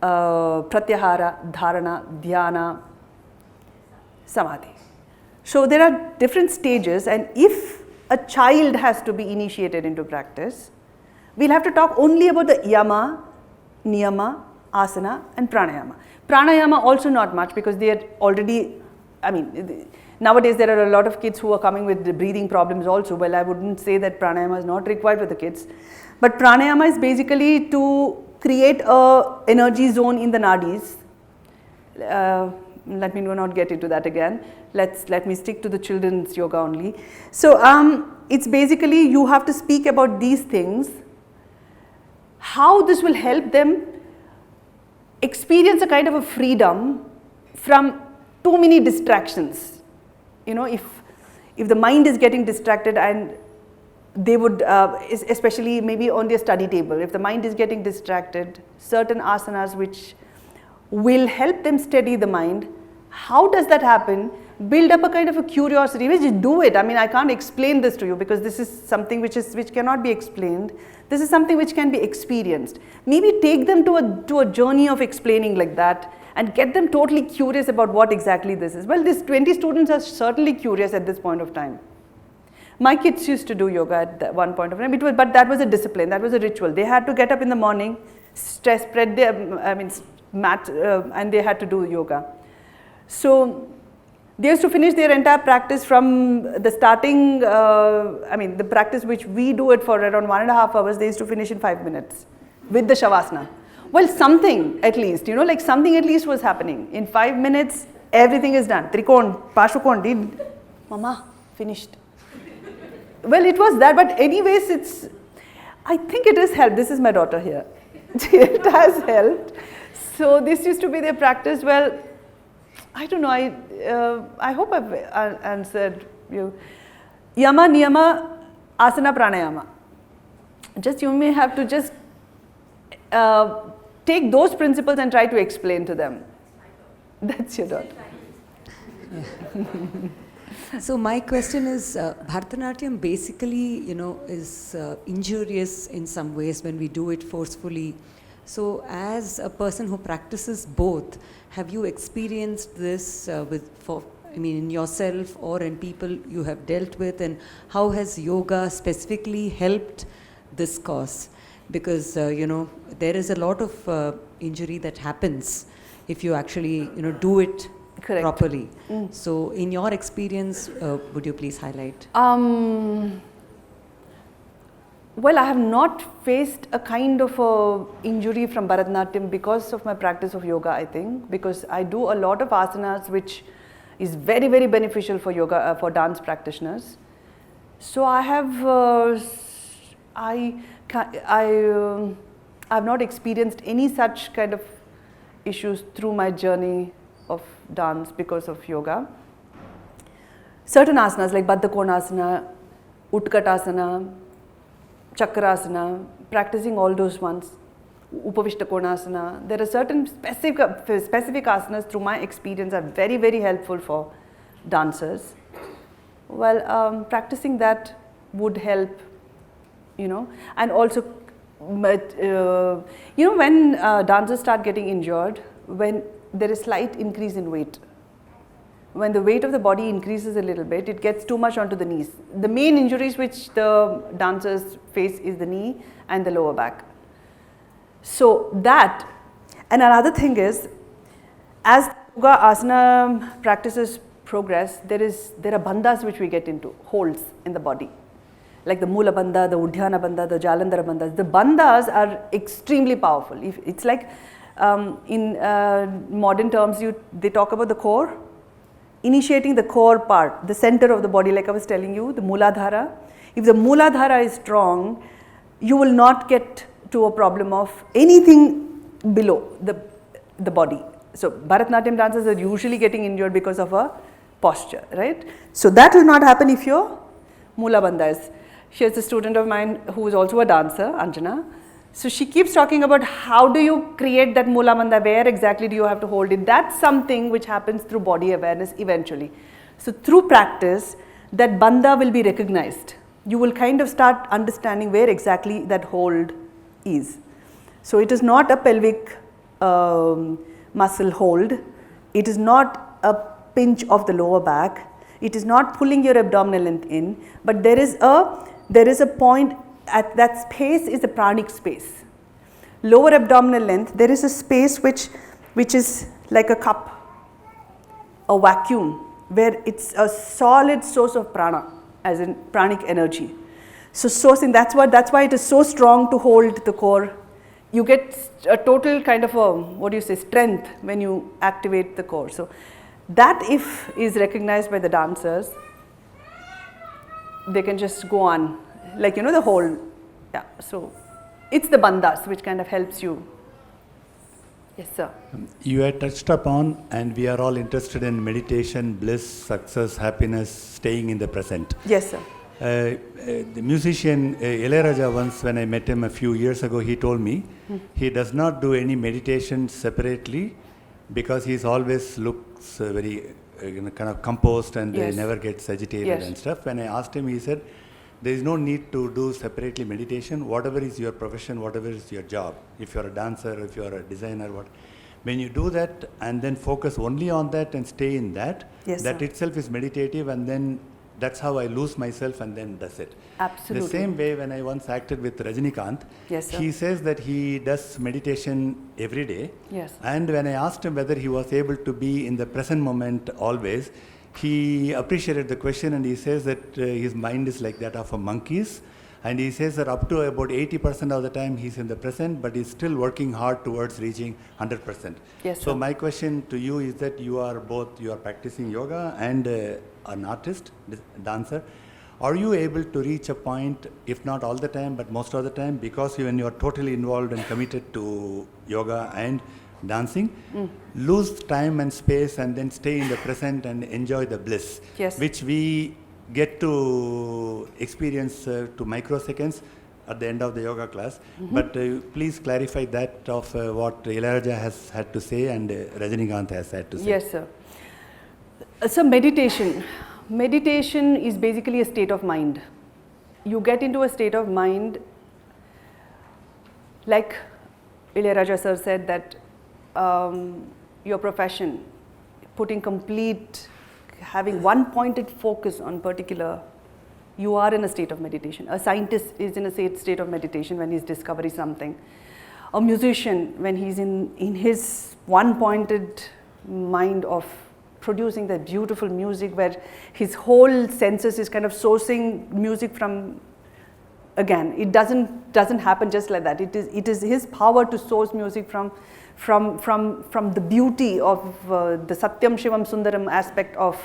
Pratyahara, Dharana, Dhyana, Samadhi. So there are different stages, and if a child has to be initiated into practice, we'll have to talk only about the Yama, Niyama, Asana and Pranayama. Pranayama also not much because they are already, nowadays there are a lot of kids who are coming with breathing problems also. Well, I wouldn't say that pranayama is not required for the kids. But pranayama is basically to create a energy zone in the nadis. Let me not get into that again. Let me stick to the children's yoga only. So it's basically you have to speak about these things, how this will help them experience a kind of a freedom from too many distractions. If the mind is getting distracted, and they would, especially maybe on their study table, if the mind is getting distracted, certain asanas which will help them steady the mind. How does that happen? Build up a kind of a curiosity. Just do it. I can't explain this to you because this is something which cannot be explained. This is something which can be experienced. Maybe take them to a journey of explaining like that and get them totally curious about what exactly this is. Well, these 20 students are certainly curious at this point of time. My kids used to do yoga at one point of time. But that was a discipline. That was a ritual. They had to get up in the morning, spread their mat, and they had to do yoga. So they used to finish their entire practice from the starting. The practice which we do it for around 1.5 hours. They used to finish in 5 minutes with the shavasana. Well, something at least, something at least was happening. In 5 minutes, everything is done. Trikon, Pashukon did. Mama, finished. Well, it was that, but anyways, I think it has helped. This is my daughter here. It has helped. So this used to be their practice. Well, I don't know, I hope I've answered you. Yama, Niyama, Asana, Pranayama. You may have to just take those principles and try to explain to them. That's your daughter. So my question is, Bharatnatyam basically, is injurious in some ways when we do it forcefully. So as a person who practices both, have you experienced this in yourself or in people you have dealt with, and how has yoga specifically helped this cause? Because, there is a lot of injury that happens if you actually, do it Correct. properly. So in your experience, would you please highlight? Well, I have not faced a kind of a injury from Bharatnatyam because of my practice of yoga, I think, because I do a lot of asanas which is very, very beneficial for yoga, for dance practitioners. So I have, I've not experienced any such kind of issues through my journey of dance because of yoga. Certain asanas like Baddha Konasana, Utkatasana, Chakrasana, practicing all those ones, Upavishta Konasana, there are certain specific asanas through my experience are very, very helpful for dancers. Well, practicing that would help, and also, when dancers start getting injured, when there is slight increase in weight. When the weight of the body increases a little bit, it gets too much onto the knees. The main injuries which the dancers face is the knee and the lower back. So that, and another thing is, as yoga asana practices progress, there are bandhas which we get into, holds in the body. Like the Mula Bandha, the Udhyana Bandha, the Jalandhara Bandhas. The bandhas are extremely powerful. It's like, in modern terms, they talk about the core, initiating the core part, the center of the body, like I was telling you, the Muladhara. If the Muladhara is strong, you will not get to a problem of anything below the body. So Bharatnatyam dancers are usually getting injured because of a posture, right? So that will not happen if your Mula Bandha is. She's a student of mine who is also a dancer, Anjana. So she keeps talking about how do you create that Mula Bandha, where exactly do you have to hold it. That's something which happens through body awareness eventually. So through practice, that Bandha will be recognized. You will kind of start understanding where exactly that hold is. So it is not a pelvic muscle hold. It is not a pinch of the lower back. It is not pulling your abdominal length in, but there is a point at that space is the pranic space. Lower abdominal length, there is a space which is like a cup, a vacuum, where it's a solid source of prana, as in pranic energy. So sourcing, that's why it is so strong to hold the core. You get a total kind of strength when you activate the core. So that if is recognized by the dancers, they can just go on, like the whole, yeah. So it's the bandhas which kind of helps you. Yes, sir. You had touched upon, and we are all interested in meditation, bliss, success, happiness, staying in the present. Yes, sir. The musician Ilayaraja, once when I met him a few years ago, he told me he does not do any meditation separately because he always looks very kind of composed and Yes. never gets agitated Yes. and stuff. When I asked him, he said, there is no need to do separately meditation. Whatever is your profession, whatever is your job, if you're a dancer, if you're a designer, when you do that and then focus only on that and stay in that, Yes, that sir. itself is meditative, and then that's how I lose myself and then does it. Absolutely. The same way when I once acted with Rajinikanth, Yes, sir. he says that he does meditation every day. Yes. And when I asked him whether he was able to be in the present moment always, he appreciated the question and he says that his mind is like that of a monkey's. And he says that up to about 80% of the time he's in the present, but he's still working hard towards reaching 100%. Yes, so sir. my question to you is that you are practicing yoga and an artist, dancer. Are you able to reach a point, if not all the time, but most of the time, because when you are totally involved and committed to yoga and dancing, lose time and space and then stay in the present and enjoy the bliss, Yes. which we get to experience to microseconds at the end of the yoga class. But please clarify that of what Ilayaraja has had to say and Rajinikanth has had to say. Yes, sir. So meditation. Meditation is basically a state of mind. You get into a state of mind, like Ilayaraja sir said, that your profession, having one pointed focus on particular, you are in a state of meditation. A scientist is in a state of meditation when he's discovering something. A musician, when he's in his one pointed mind of producing that beautiful music where his whole senses is kind of sourcing music from, again, it doesn't happen just like that. It is his power to source music from the beauty of the Satyam Shivam Sundaram aspect of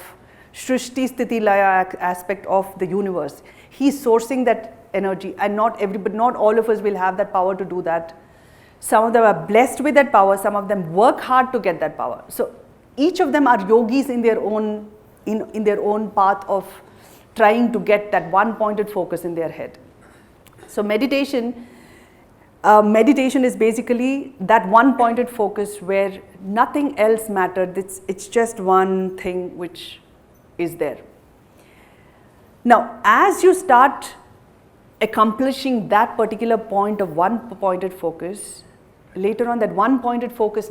Shrishti Sthiti Laya aspect of the universe. He's sourcing that energy, and not all of us will have that power to do that. Some of them are blessed with that power, some of them work hard to get that power. So each of them are yogis in their own path of trying to get that one pointed focus in their head. So meditation is basically that one pointed focus where nothing else matters. It's just one thing which is there. Now, as you start accomplishing that particular point of one pointed focus, later on that one pointed focus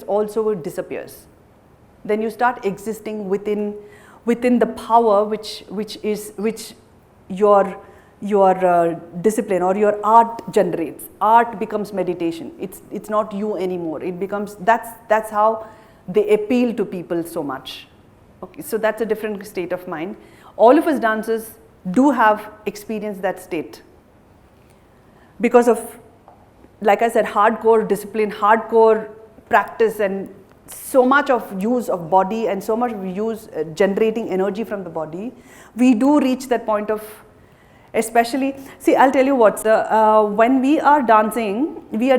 also disappears. Then you start existing within the power which your discipline or your art generates. Art becomes meditation. It's not you anymore. It becomes, that's how they appeal to people so much. Okay, so that's a different state of mind. All of us dancers do have experienced that state because of, like I said, hardcore discipline, hardcore practice, and so much of use of body and so much use generating energy from the body. We do reach that point of, especially, see, I'll tell you what, sir, when we are dancing, we are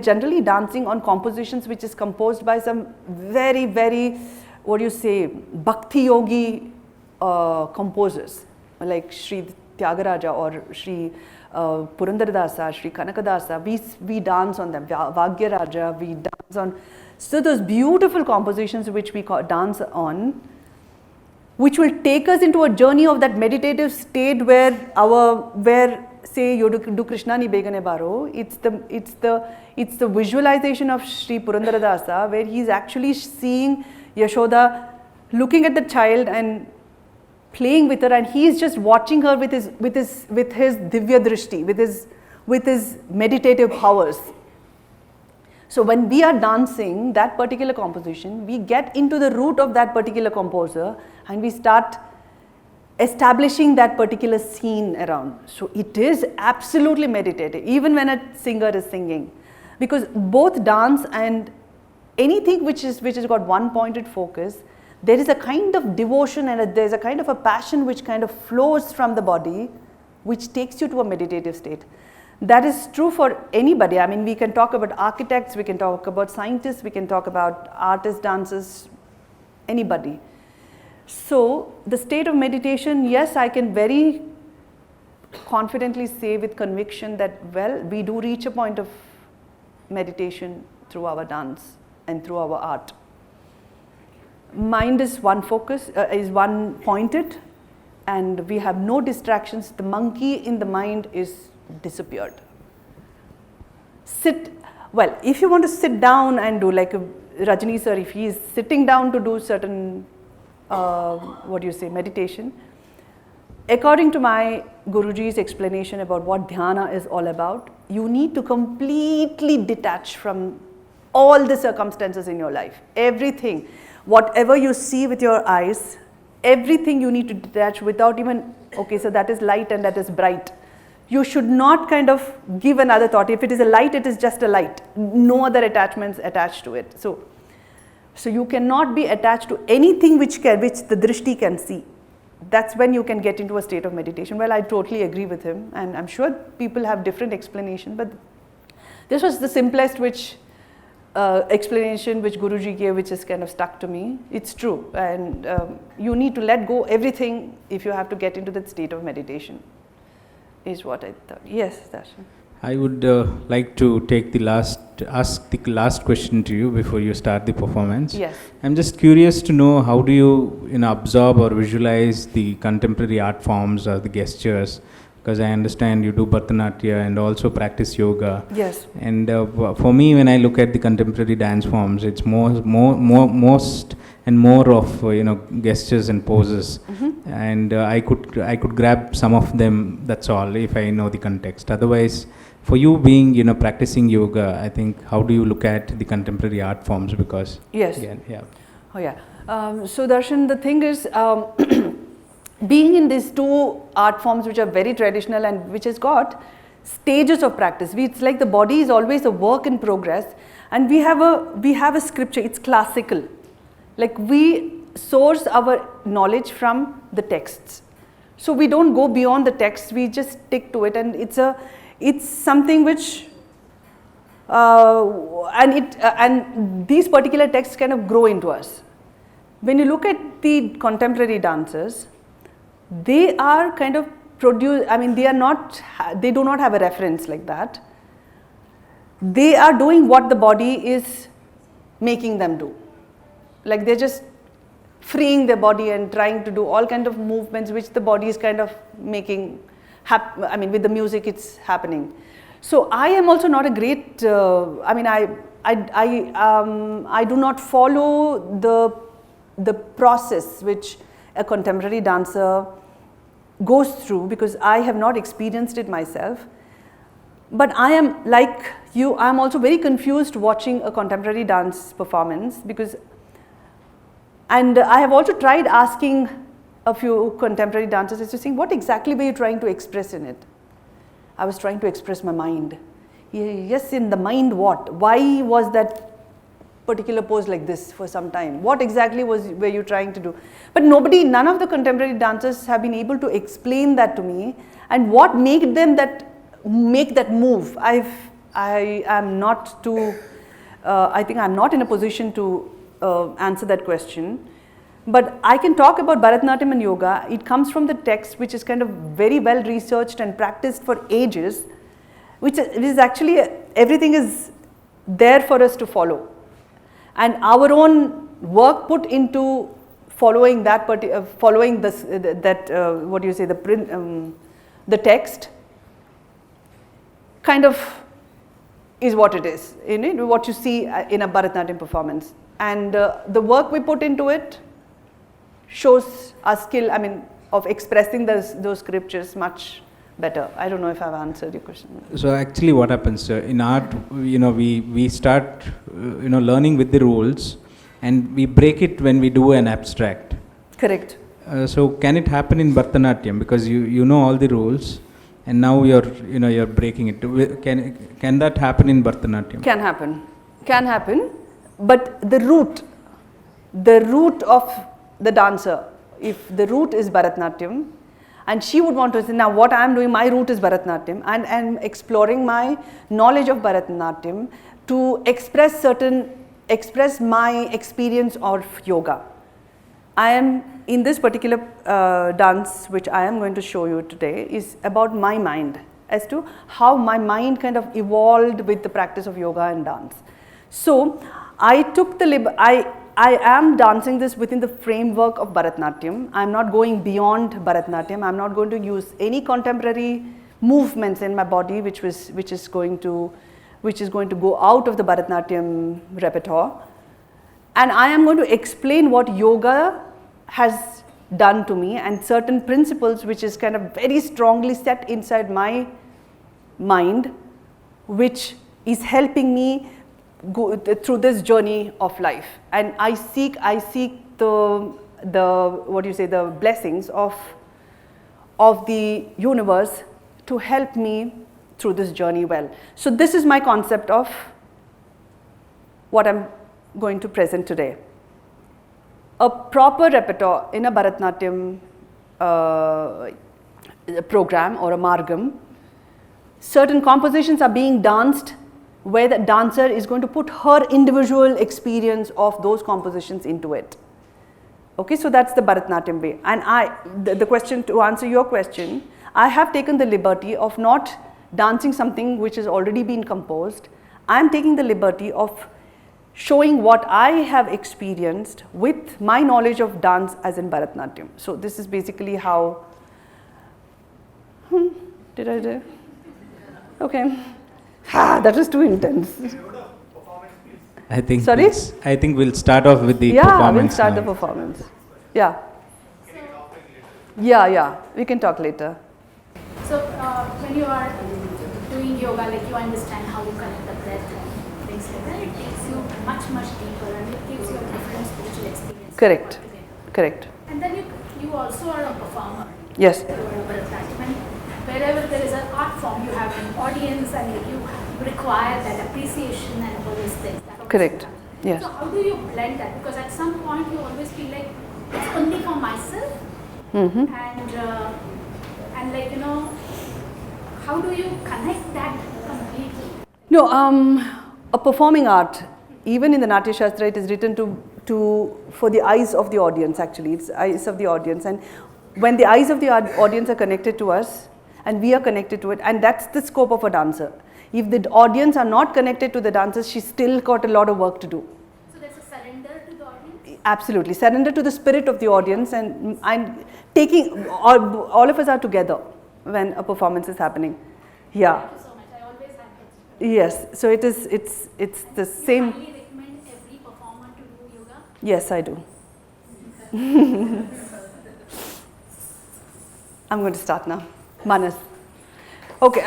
generally dancing on compositions which is composed by some very, very, what do you say, bhakti yogi composers like Sri Tyagaraja or Sri Purandaradasa, Sri Kanakadasa. We dance on them, Vagyaraja, we dance on. So those beautiful compositions which we dance on, which will take us into a journey of that meditative state where say you do Krishna ni begane baro, it's the visualization of Sri Purandaradasa where he's actually seeing Yashoda looking at the child and playing with her, and he's just watching her with his divya drishti, with his meditative powers. So when we are dancing that particular composition, we get into the root of that particular composer and we start establishing that particular scene around. So it is absolutely meditative, even when a singer is singing, because both dance and anything which has got one pointed focus, there is a kind of devotion and there's a kind of a passion which kind of flows from the body, which takes you to a meditative state. That is true for anybody. I mean, we can talk about architects, we can talk about scientists, we can talk about artists, dancers, anybody. So the state of meditation, yes, I can very confidently say with conviction that, well, we do reach a point of meditation through our dance and through our art. Mind is one focus, is one pointed, and we have no distractions. The monkey in the mind is disappeared. Well, if you want to sit down and do, like Rajni sir, if he is sitting down to do certain meditation. According to my Guruji's explanation about what dhyana is all about, you need to completely detach from all the circumstances in your life. Everything, whatever you see with your eyes, everything you need to detach without even, okay, so that is light and that is bright. You should not kind of give another thought. If it is a light, it is just a light. No other attachments attached to it. So you cannot be attached to anything which the drishti can see. That's when you can get into a state of meditation. Well, I totally agree with him, and I'm sure people have different explanation, but this was the simplest explanation which Guruji gave, which is kind of stuck to me. It's true, and you need to let go everything if you have to get into that state of meditation, is what I thought. Yes, Darshan. I would like to ask the last question to you before you start the performance. Yes. I'm just curious to know, how do you absorb or visualize the contemporary art forms or the gestures? Because I understand you do Bharatnatyam and also practice yoga. Yes. And for me, when I look at the contemporary dance forms, it's most and more of gestures and poses. Mm-hmm. And I could grab some of them. That's all, if I know the context. Otherwise, for you being practicing yoga, I think, how do you look at the contemporary art forms? Because yes. Again, yeah. Oh yeah. So Darshan, the thing is, being in these two art forms which are very traditional and which has got stages of practice. It's like the body is always a work in progress, and we have a scripture. It's classical. Like, we source our knowledge from the texts. So we don't go beyond the text. We just stick to it, and it's something which and these particular texts kind of grow into us. When you look at the contemporary dancers, they are kind of produced, they do not have a reference like that. They are doing what the body is making them do. Like, they're just freeing their body and trying to do all kind of movements which the body is kind of making, with the music it's happening. So I am also not a great, I do not follow the process which a contemporary dancer goes through, because I have not experienced it myself. But I am like you, I am also very confused watching a contemporary dance performance, and I have also tried asking a few contemporary dancers as to saying, what exactly were you trying to express in it? I was trying to express my mind. Yes, in the mind what? Why was that particular pose like this for some time? What exactly were you trying to do? But none of the contemporary dancers have been able to explain that to me, and what made them make that move. I am not too, I think I'm not in a position to answer that question. But I can talk about Bharatnatyam and yoga. It comes from the text, which is kind of very well researched and practiced for ages, which is actually, everything is there for us to follow. And our own work put into following that, the text, kind of is what it is, what you see in a Bharatnatyam performance. And the work we put into it shows our skill, of expressing those scriptures much better. I don't know if I've answered your question. So actually what happens in art, we start, learning with the rules, and we break it when we do an abstract. Correct. So can it happen in Bharatnatyam? Because you know all the rules, and now you're breaking it. Can that happen in Bharatnatyam? Can happen. But the root of the dancer, if the root is Bharatnatyam, and she would want to say, now what I am doing, my root is Bharatnatyam, and I am exploring my knowledge of Bharatnatyam to express my experience of yoga. I am in this particular dance, which I am going to show you today, is about my mind, as to how my mind kind of evolved with the practice of yoga and dance. So I took I am dancing this within the framework of Bharatnatyam. I am not going beyond Bharatnatyam. I am not going to use any contemporary movements in my body which is going to go out of the Bharatnatyam repertoire. And I am going to explain what yoga has done to me, and certain principles which is kind of very strongly set inside my mind, which is helping me go through this journey of life. And I seek the the blessings of the universe to help me through this journey well. So this is my concept of what I'm going to present today. A proper repertoire in a Bharatnatyam program or a margam, certain compositions are being danced where the dancer is going to put her individual experience of those compositions into it. Okay, so that's the Bharatnatyam way. And the question, to answer your question, I have taken the liberty of not dancing something which has already been composed. I am taking the liberty of showing what I have experienced with my knowledge of dance as in Bharatnatyam. So this is basically how, did I do? Okay. That was too intense. I think. Sorry? I think we'll start off with the performance. Yeah, we'll start now. the performance. Yeah. Yeah, we can talk later. So when you are doing yoga, like you understand how you connect the breath and things like that, it takes you much deeper and it gives you a different spiritual experience. Correct. altogether. Correct. And then you also are a performer. Yes. You are a Bharatnatyam. And wherever there is an art form, you have an audience and you require that appreciation and all these things. Correct. Yes. So how do you blend that? Because at some point you always feel like it's only for myself, Mm-hmm. and like how do you connect that completely? No, a performing art, even in the Natya Shastra, it is written for the eyes of the audience. Actually, it's eyes of the audience, and when the eyes of the audience are connected to us, and we are connected to it, and that's the scope of a dancer. If the audience are not connected to the dancers, she's still got a lot of work to do. So there's a surrender to the audience? Absolutely, surrender to the spirit of the audience, and taking all of us are together when a performance is happening. Yeah. Thank you so much. I always have that. Yes. So it's the same. You highly recommend every performer to do yoga? Yes, I do. I'm going to start now. Manas. Okay,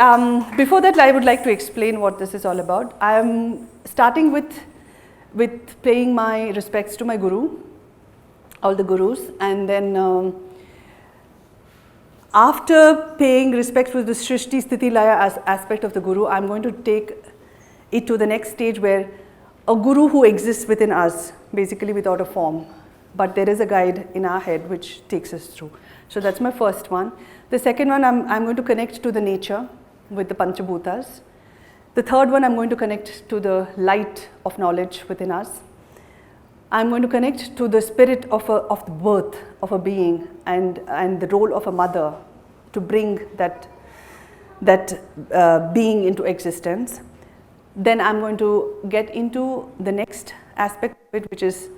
before that I would like to explain what this is all about. I am starting with paying my respects to my guru, all the gurus, and then after paying respects with the Srishti Sthiti Laya aspect of the guru, I'm going to take it to the next stage where a guru who exists within us, basically without a form, but there is a guide in our head which takes us through. So that's my first one. The second one, I'm going to connect to the nature with the Panchabhutas. The third one, I'm going to connect to the light of knowledge within us. I'm going to connect to the spirit of the birth of a being and the role of a mother to bring that being into existence. Then I'm going to get into the next aspect of it, which is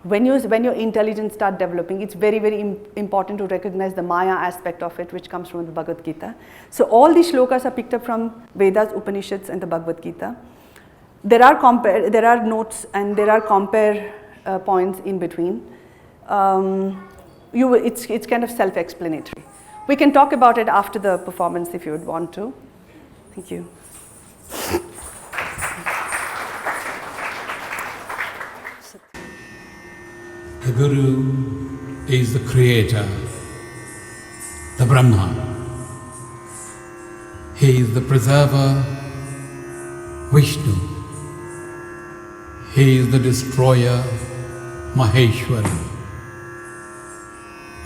when your intelligence start developing, it's very, very important to recognize the Maya aspect of it, which comes from the Bhagavad Gita. So all these slokas are picked up from Vedas, Upanishads, and the Bhagavad Gita. There are notes and there are compare points in between. It's kind of self-explanatory. We can talk about it after the performance if you would want to. Thank you. The Guru is the creator, the Brahma. He is the preserver, Vishnu. He is the destroyer, Maheshwari.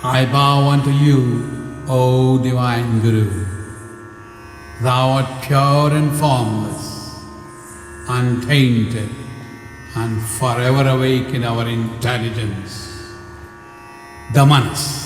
I bow unto you, O Divine Guru. Thou art pure and formless, untainted, and forever awake in our intelligence, the MANAS.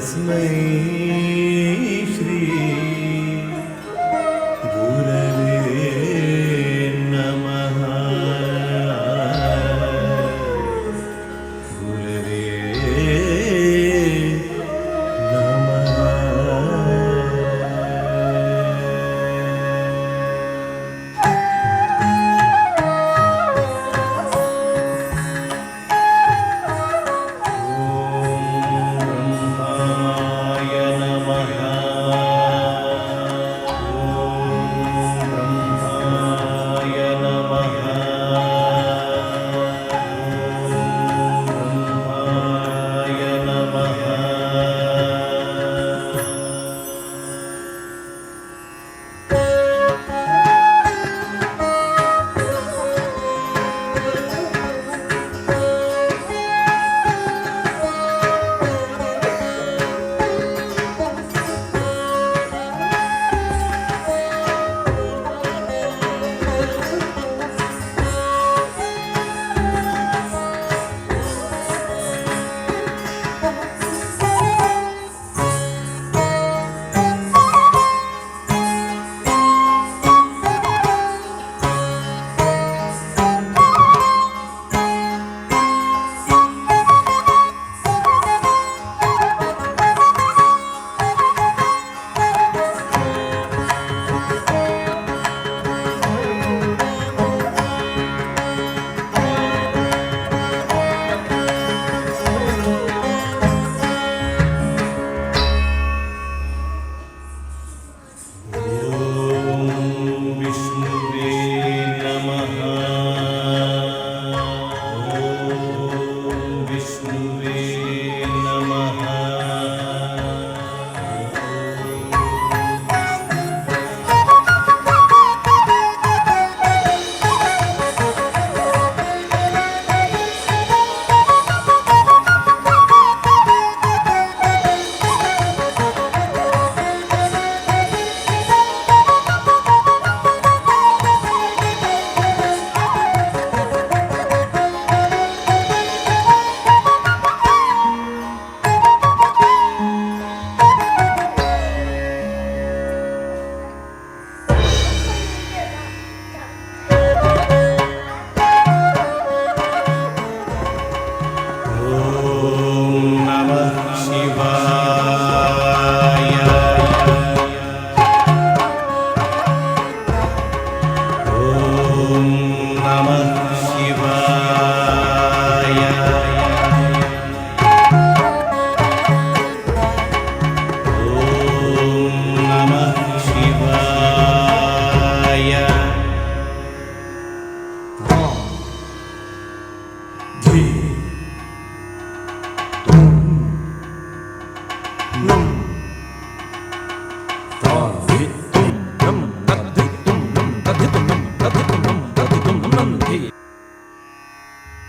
तस्मै श्री गुरवे नमः गुरवे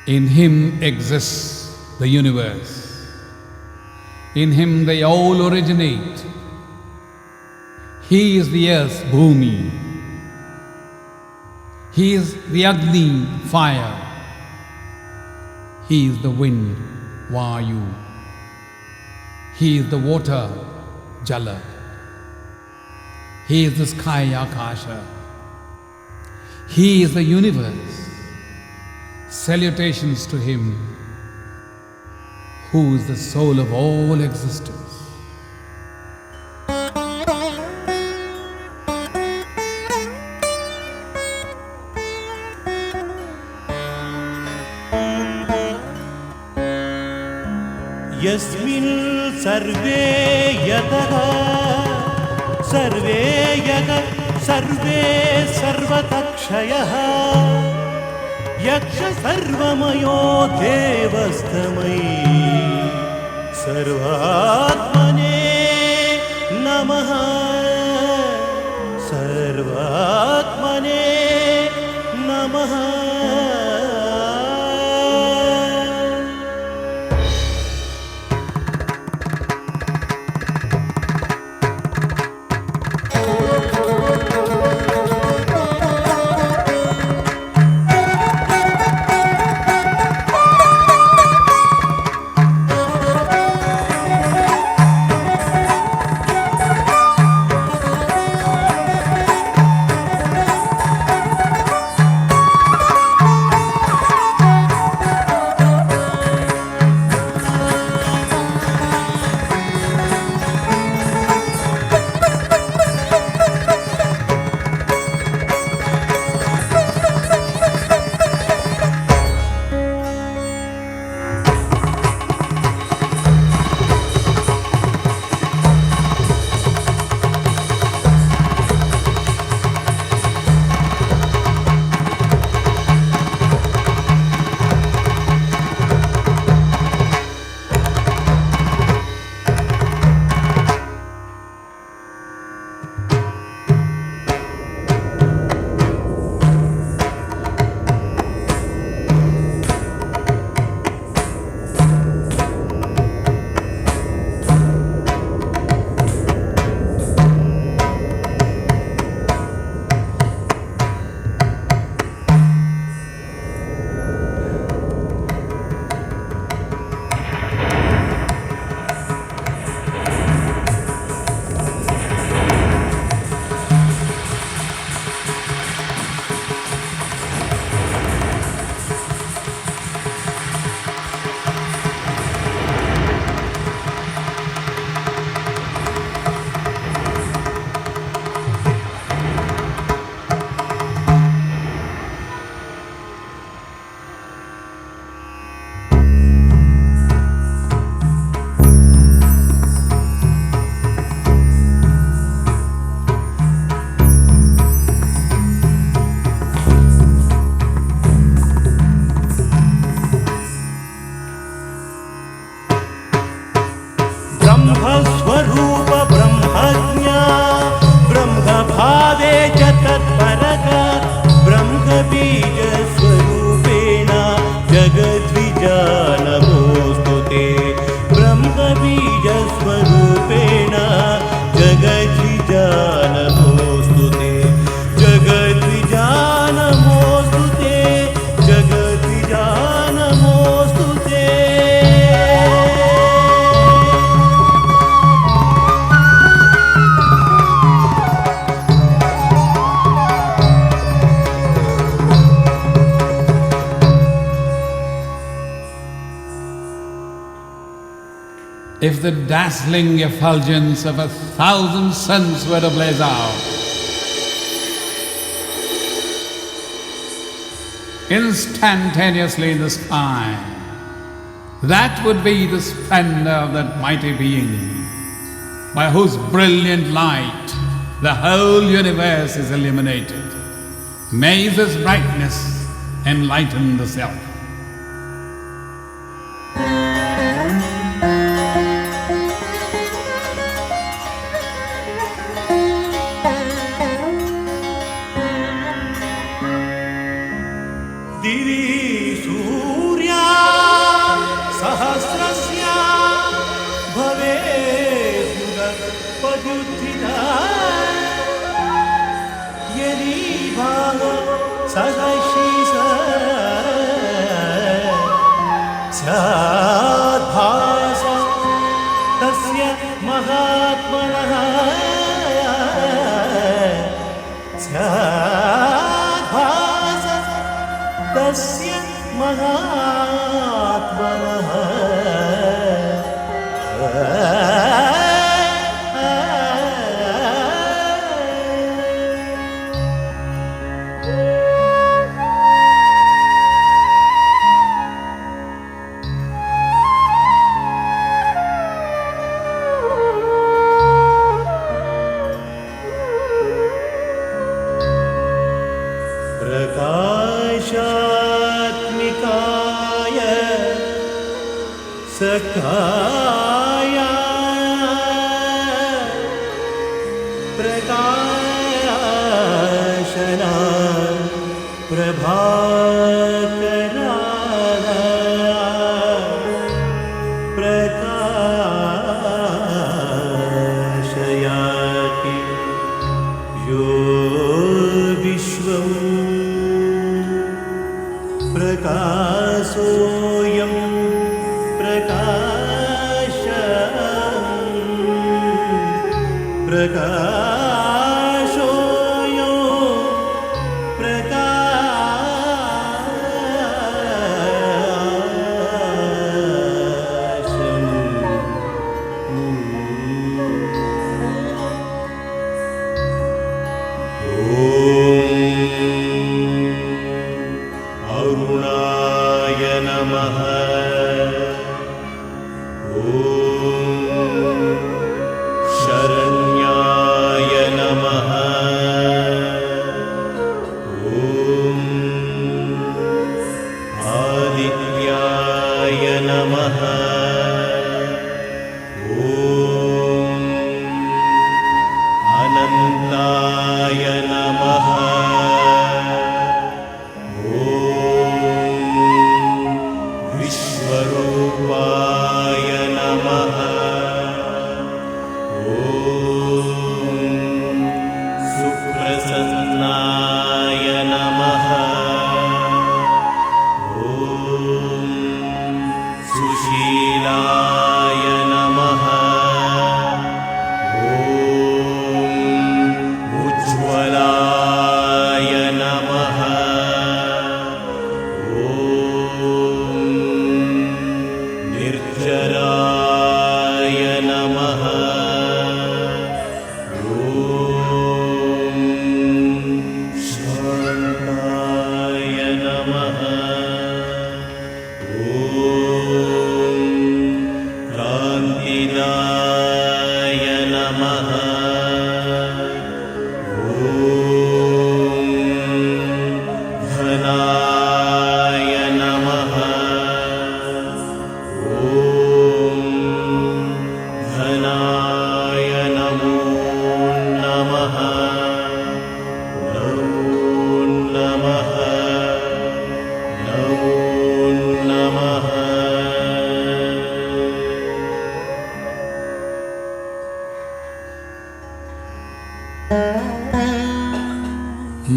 In Him exists the universe. In Him they all originate. He is the earth, Bhumi. He is the Agni, fire. He is the wind, Vayu. He is the water, Jala. He is the sky, Akasha. He is the universe. Salutations to Him, who is the soul of all existence. यस्मिन् सर्वे यतः सर्वे यग सर्वे सर्वतक्षयः यक्ष सर्वमयो देवस्तमै सर्वात्मने नमः सर्वात्मने नमः ब्रह्मस्वरूप ब्रह्मज्ञा ब्रह्मभावे च तत्परः ब्रह्मबीजस्वरूपेण जगद्विजा नमोऽस्तु ते ब्रह्मबीजस्वरूपेण जगद्विजा नमोऽस्तु ते जगद्विजा नमोऽस्तु ते जगद्विजा नमोऽस्तु ते If the dazzling effulgence of 1,000 suns were to blaze out, instantaneously in the sky, that would be the splendor of that mighty being, by whose brilliant light the whole universe is illuminated. May this brightness enlighten the self.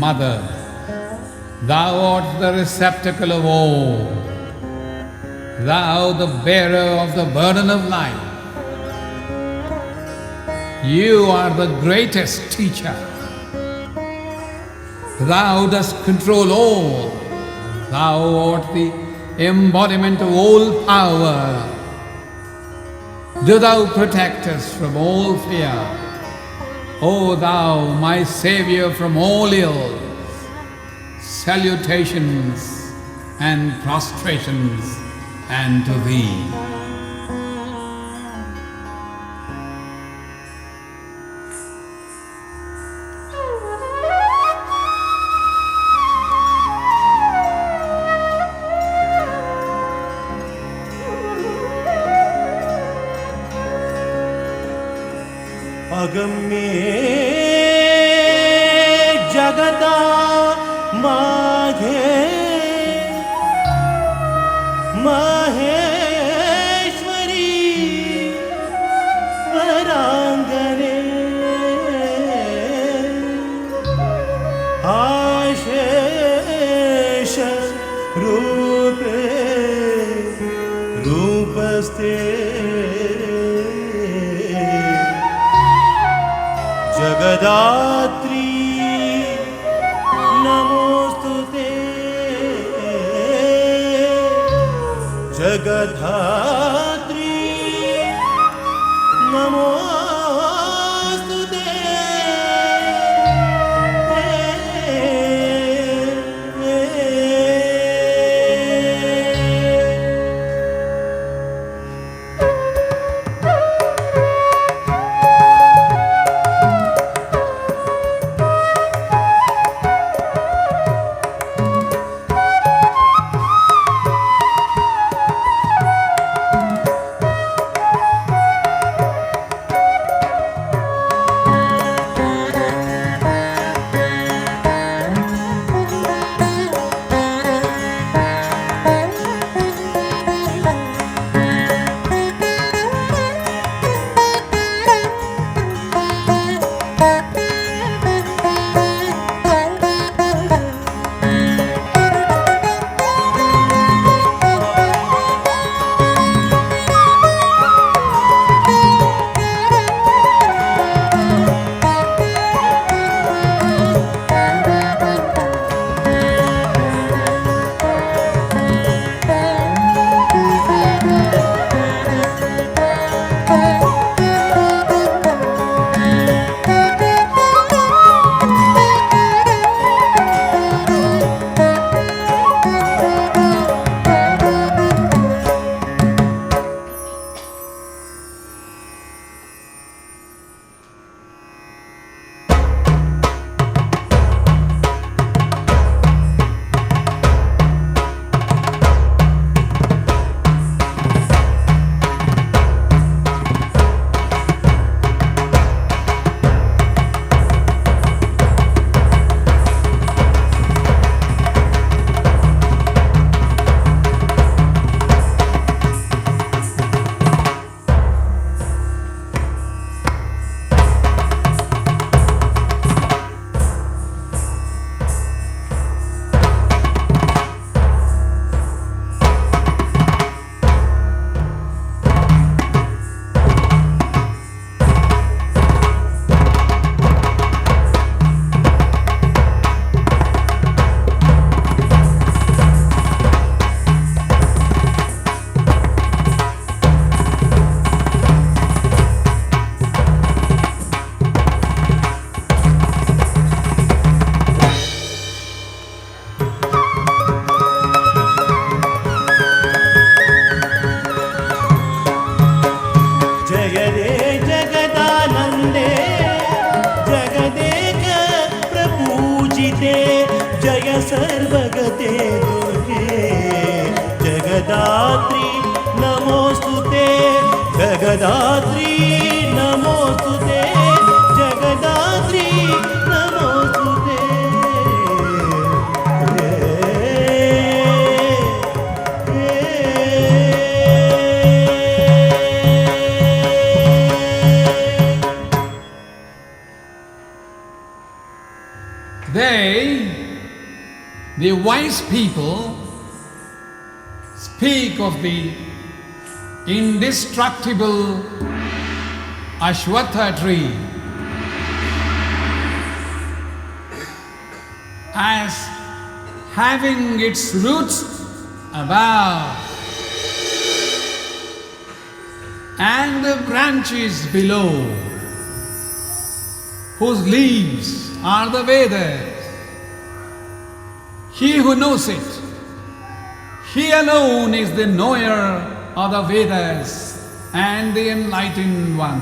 mother. Thou art the receptacle of all. Thou the bearer of the burden of life. You are the greatest teacher. Thou dost control all. Thou art the embodiment of all power. Do thou protect us from all fear. O thou, my Saviour from all ills. Salutations and prostrations unto thee. अगम्ये जगदा Maghe Maheshwari वरांगने आशेष रूपे रूपस्ते जगदात्री नमोस्तुते जगधात्री नमोस्तुते सर्वगते दुर्गे जगदात्री नमोस्तुते जगदात्री नमोस्तुते जगदात्री नमोस्तुते They The wise people speak of the indestructible Ashwatha tree as having its roots above and the branches below, whose leaves are the Vedas. He who knows it, he alone is the knower of the Vedas and the enlightened one.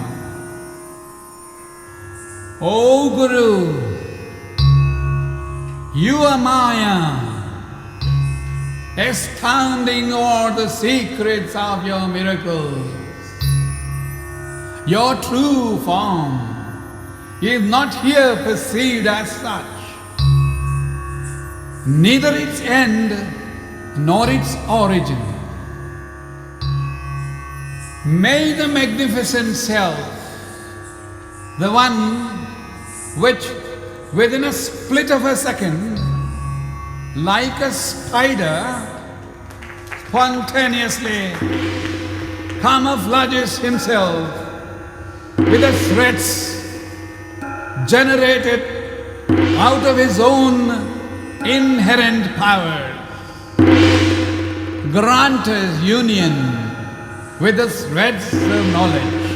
O Guru, you are Maya, astounding all the secrets of your miracles. Your true form is not here perceived as such, neither its end nor its origin. May the magnificent self, the one which within a split of a second, like a spider, spontaneously camouflages himself with the threads generated out of his own inherent power, grant us union with the threads of knowledge.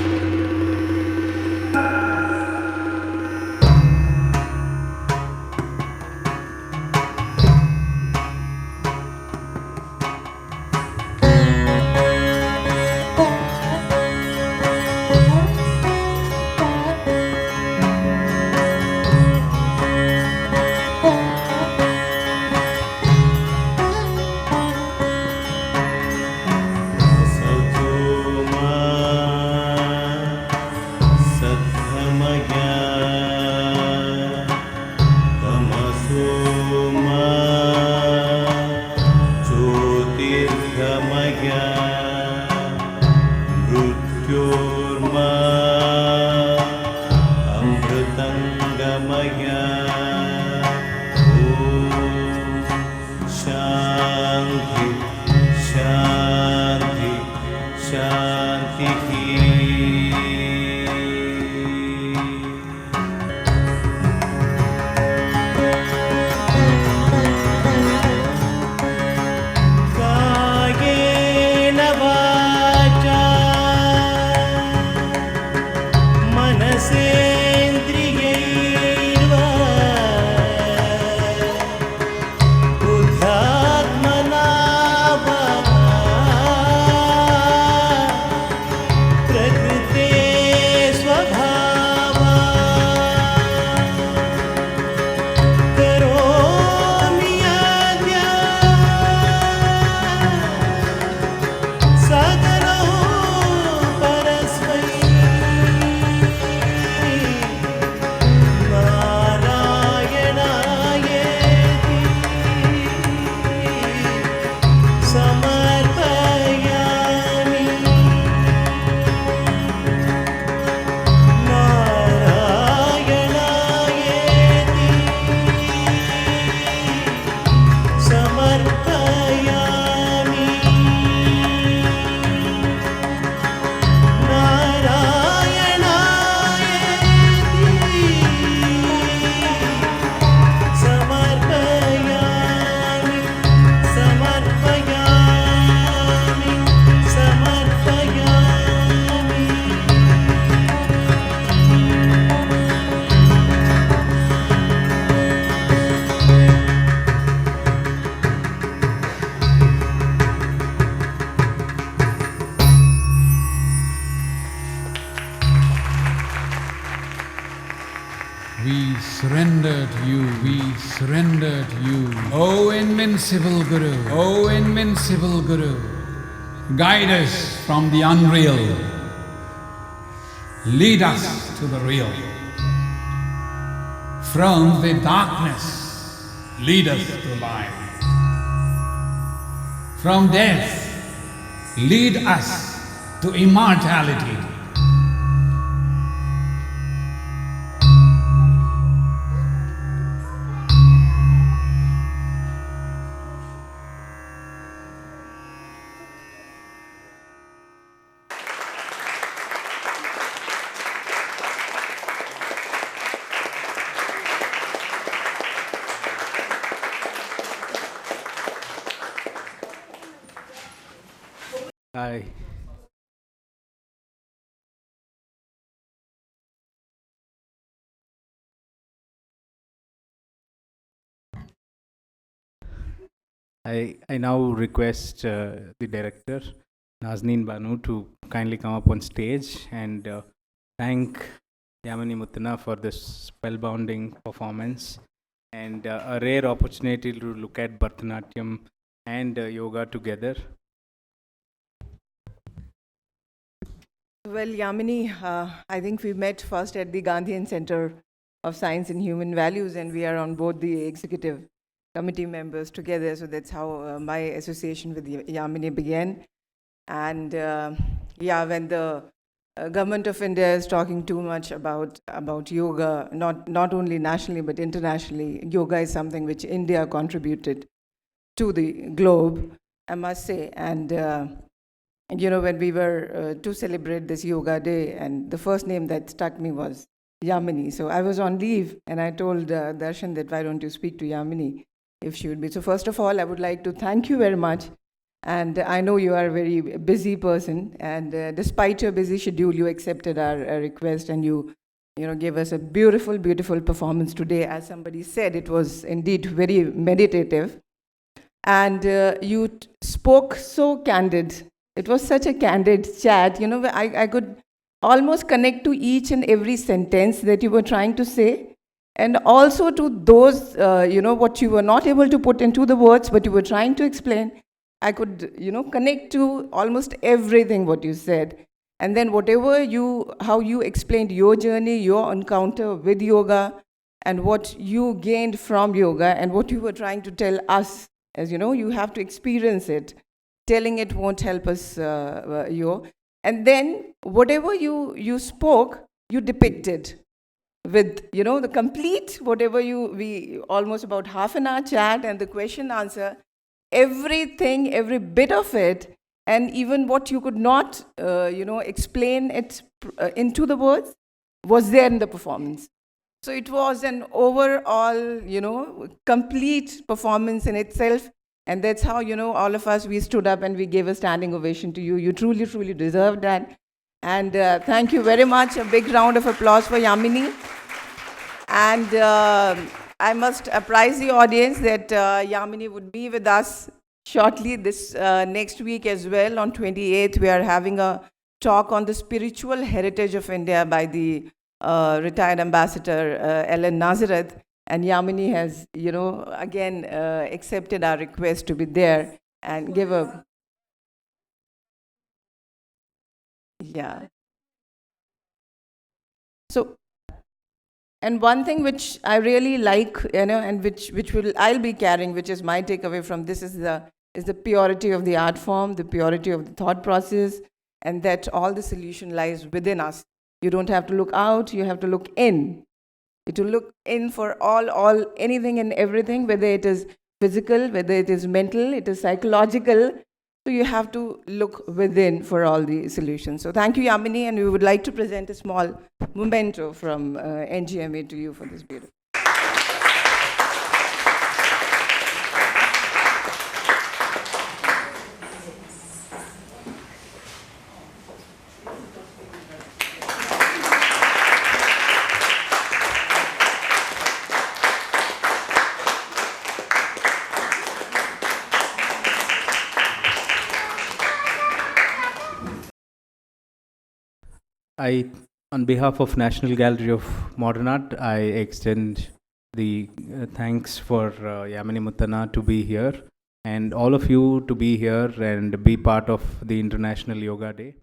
Surrender to you, O invincible Guru, O invincible Guru. Guide us from the unreal, lead us to the real. From the darkness, lead us to light. From death, lead us to immortality. I now request the director, Nazneen Banu, to kindly come up on stage and thank Yamini Muthanna for this spellbounding performance and a rare opportunity to look at Bharatnatyam and yoga together. Well, Yamini, I think we met first at the Gandhian Center of Science and Human Values, and we are on both the executive committee members together. So that's how my association with Yamini began. And yeah, when the government of India is talking too much about yoga, not only nationally but internationally, yoga is something which India contributed to the globe, I must say. And you know, when we were to celebrate this yoga day, and the first name that struck me was Yamini. So I was on leave, and I told Darshan that why don't you speak to Yamini if she would be. So first of all, I would like to thank you very much. And I know you are a very busy person, and despite your busy schedule, you accepted our request, and you gave us a beautiful, beautiful performance today. As somebody said, it was indeed very meditative. And you spoke so candid. It was such a candid chat. You know, I could almost connect to each and every sentence that you were trying to say, and also to those, what you were not able to put into the words, but you were trying to explain. I could, connect to almost everything what you said. And then how you explained your journey, your encounter with yoga, and what you gained from yoga, and what you were trying to tell us, as you have to experience it. Telling it won't help us, And then whatever you spoke, you depicted with, the complete, we almost about half an hour chat and the question answer, everything, every bit of it, and even what you could not, explain it into the words was there in the performance. So it was an overall, complete performance in itself. And that's how, all of us, we stood up and we gave a standing ovation to you. You truly, truly deserve that. And thank you very much. A big round of applause for Yamini. And I must apprise the audience that Yamini would be with us shortly this next week as well. On 28th, we are having a talk on the spiritual heritage of India by the retired ambassador Ellen Nazareth. And Yamini has, again accepted our request to be there and give a... Yeah. So, and one thing which I really like, and which I'll be carrying, which is my takeaway from this, is the purity of the art form, the purity of the thought process, and that all the solution lies within us. You don't have to look out, you have to look in. To look in for all anything and everything, whether it is physical, whether it is mental, it is psychological. So you have to look within for all the solutions. So thank you, Yamini, and we would like to present a small memento from NGMA to you for this beautiful. On behalf of National Gallery of Modern Art, I extend the thanks for Yamini Muthanna to be here, and all of you to be here and be part of the International Yoga Day.